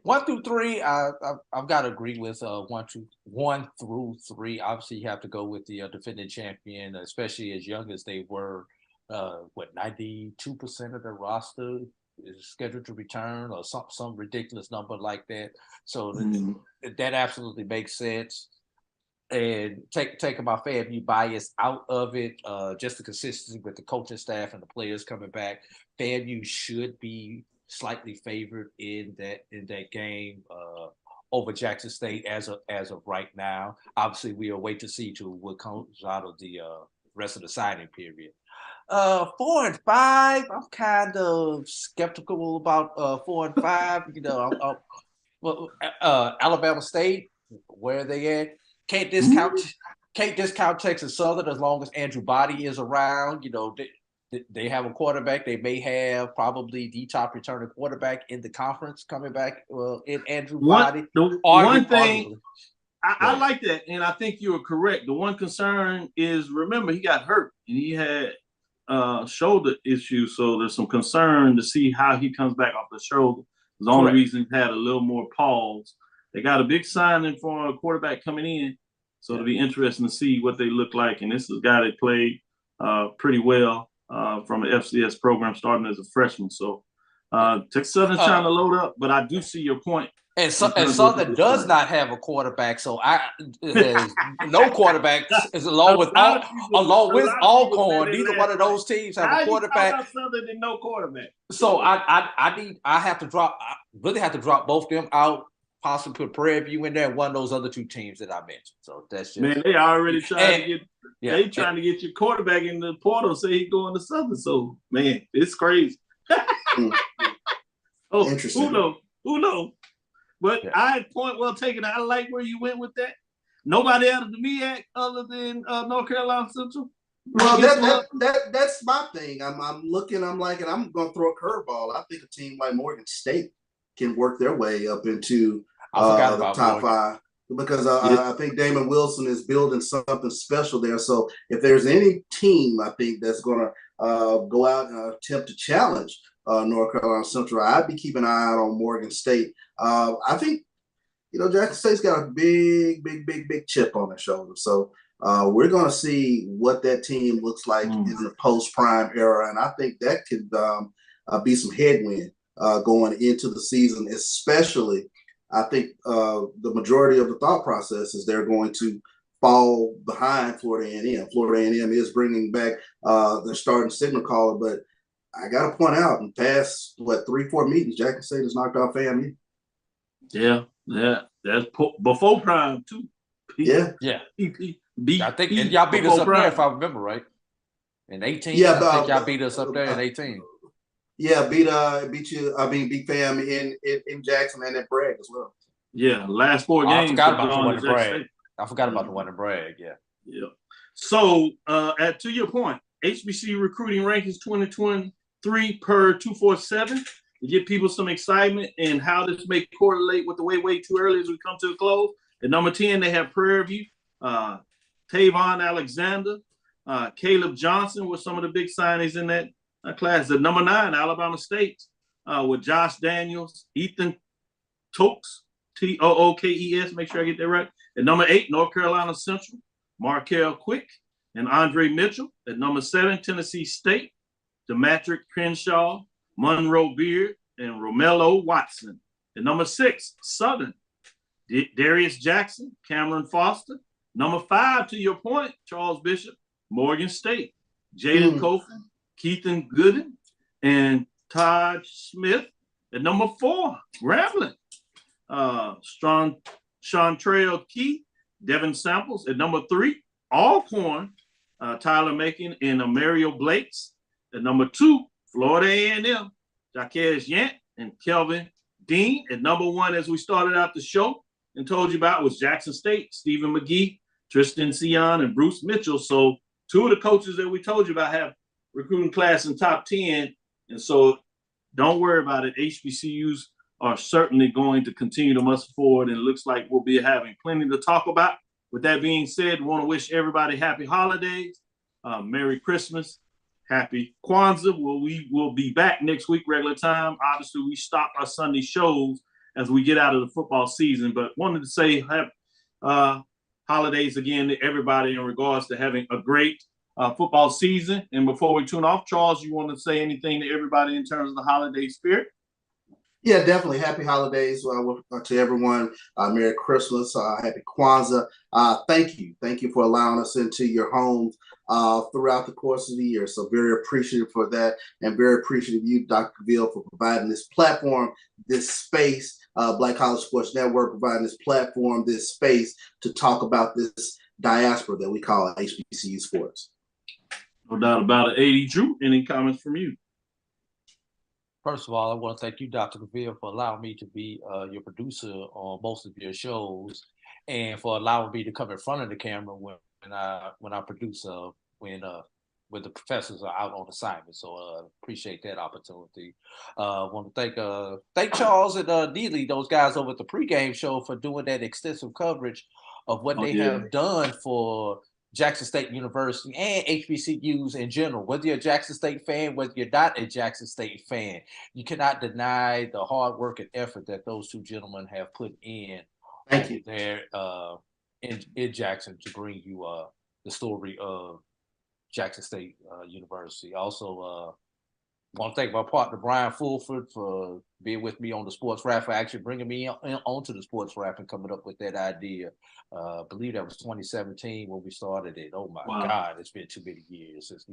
1 through 3, I've got to agree with 1 through 3. Obviously, you have to go with the defending champion, especially as young as they were. 92% of their roster is scheduled to return, or some ridiculous number like that. So that absolutely makes sense. And taking my FAMU bias out of it, just the consistency with the coaching staff and the players coming back, FAMU should be slightly favored in that game over Jackson State as of right now. Obviously, we'll wait to see what comes out of the rest of the signing period. 4 and 5, I'm kind of skeptical about 4 and 5. Alabama State, where are they at? Can't discount Texas Southern as long as Andrew Body is around. They have a quarterback. They may have probably the top returning quarterback in the conference coming back in Andrew Body. One thing, I like that, and I think you were correct. The one concern is, remember, he got hurt, and he had shoulder issues, so there's some concern to see how he comes back off the shoulder. The only reason he had a little more pause. They got a big signing for a quarterback coming in, so it'll be interesting to see what they look like. And this is a guy that played pretty well from an FCS program starting as a freshman. So Texas Southern's trying to load up, but I do see your point. And Southern does not have a quarterback, so no quarterback is along with Alcorn. Neither one of those teams have a quarterback. Southern and no quarterback. So I really have to drop both of them out. Possibly put Prairie View in there and one of those other 2 teams that I mentioned. So that's just, man, they already trying to get trying to get your quarterback in the portal, say he's going to Southern. So man, it's crazy. Interesting. Who knows? But point well taken. I like where you went with that. Nobody out of the MEAC other than North Carolina Central. Well, that's my thing. I'm looking. I'm like, and I'm going to throw a curveball. I think a team like Morgan State can work their way up into the top 5 because I think Damon Wilson is building something special there. So if there's any team, I think that's going to go out and attempt to challenge North Carolina Central, I'd be keeping an eye out on Morgan State. I think, Jackson State's got a big chip on their shoulder. So we're going to see what that team looks like in the post-prime era. And I think that could be some headwind going into the season, especially I think the majority of the thought process is they're going to fall behind Florida A&M. Florida A&M is bringing back their starting signal caller, but I got to point out, in past 3-4 meetings, Jackson State has knocked off FAMU. Yeah, that's before prime too. I think and y'all beat us up there, if I remember right. In 18, I think y'all beat us up there in 18. Yeah, beat FAM in Jackson and at Bragg as well. Yeah, last 4 games. I forgot about the one in Bragg. I forgot about the one in Bragg. Yeah. So, to your point, HBCU recruiting rankings 2023 per 247 to give people some excitement and how this may correlate with the way too early as we come to a close. At number 10, they have Prairie View, Tavon Alexander, Caleb Johnson with some of the big signings in that class. At number 9, Alabama State with Josh Daniels, Ethan Tookes, Tookes, make sure I get that right. At number 8, North Carolina Central, Markel Quick and Andre Mitchell. At number 7, Tennessee State, Demetric Crenshaw, Monroe Beard, and Romello Watson. At number 6, Southern, Darius Jackson, Cameron Foster. Number 5, to your point, Charles Bishop, Morgan State, Jaden Coffin, Keithan Gooden, and Todd Smith. At number 4, Grambling, Chantrell Key, Devin Samples. At number 3, Alcorn, Tyler Macon and Mario Blakes. At number 2, Florida A&M, Jaquez Yant and Kelvin Dean. At number 1, as we started out the show and told you about, was Jackson State, Stephen McGee, Tristan Sion, and Bruce Mitchell. So 2 of the coaches that we told you about have recruiting class in top 10. And so don't worry about it. HBCUs are certainly going to continue to muscle forward, and it looks like we'll be having plenty to talk about. With that being said, we want to wish everybody happy holidays, Merry Christmas, Happy Kwanzaa. Well, we will be back next week, regular time. Obviously, we stop our Sunday shows as we get out of the football season, but wanted to say happy holidays again to everybody in regards to having a great football season. And before we tune off, Charles, you want to say anything to everybody in terms of the holiday spirit? Yeah, definitely. Happy holidays to everyone. Merry Christmas. Happy Kwanzaa. Thank you. Thank you for allowing us into your homes throughout the course of the year. So very appreciative for that, and very appreciative of you, Dr. Cavil, for providing this platform, this space, Black College Sports Network providing this platform, this space to talk about this diaspora that we call HBCU sports. No doubt about it. AD Drew, any comments from you? First of all, I want to thank you, Dr. Cavil, for allowing me to be your producer on most of your shows, and for allowing me to come in front of the camera when I produce when the professors are out on assignment. So appreciate that opportunity. Want to thank Charles and Neely, those guys over at the pregame show, for doing that extensive coverage of what they have done for Jackson State University and HBCUs in general. Whether you're a Jackson State fan, whether you're not a Jackson State fan, you cannot deny the hard work and effort that those 2 gentlemen have put in there in Jackson to bring you the story of Jackson State University. Also, want to thank my partner Brian Fulford for being with me on the sports rap, for actually bringing me onto the sports rap and coming up with that idea. I believe that was 2017 when we started it. Oh my God, it's been too many years since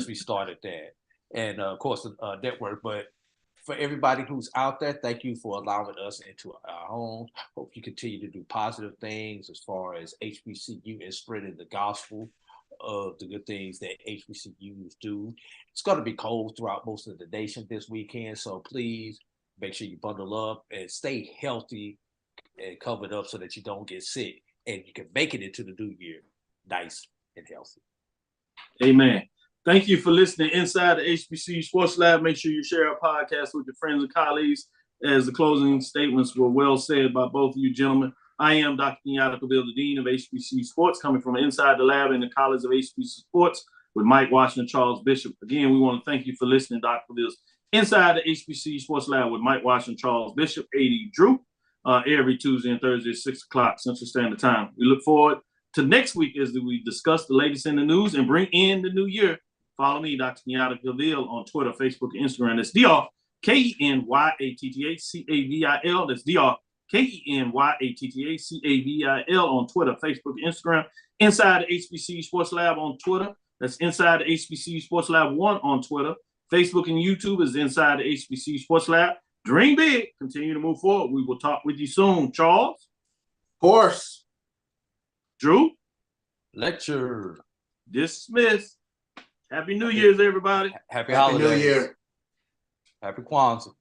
we started that. And of course the network. But for everybody who's out there, thank you for allowing us into our homes. Hope you continue to do positive things as far as HBCU and spreading the gospel of the good things that HBCUs do. It's going to be cold throughout most of the nation this weekend, so please make sure you bundle up and stay healthy and covered up so that you don't get sick and you can make it into the new year nice and healthy. Amen. Thank you for listening inside the HBCU Sports Lab. Make sure you share our podcast with your friends and colleagues, as the closing statements were well said by both of you gentlemen. I am Dr. Kenyatta, the Dean of HBCU Sports, coming from inside the lab in the College of HBCU Sports with Mike Washington, Charles Bishop. Again, we want to thank you for listening, Dr. Cavill's Inside the HBCU Sports Lab with Mike Washington, Charles Bishop, AD Drew, every Tuesday and Thursday at 6 o'clock Central Standard Time. We look forward to next week as we discuss the latest in the news and bring in the new year. Follow me, Dr. Kenyatta Cavil, on Twitter, Facebook, and Instagram. That's Dr. KENYATTHCAVIL. That's Dr. KENYATTHCAVIL on Twitter, Facebook, and Instagram. Inside the HBCU Sports Lab on Twitter. That's Inside the HBCU Sports Lab 1 on Twitter. Facebook and YouTube is Inside the HBCU Sports Lab. Dream big. Continue to move forward. We will talk with you soon. Charles? Of course. Drew? Lecture. Dismissed. Happy New Year's, everybody. Happy holidays. New Year. Happy Kwanzaa.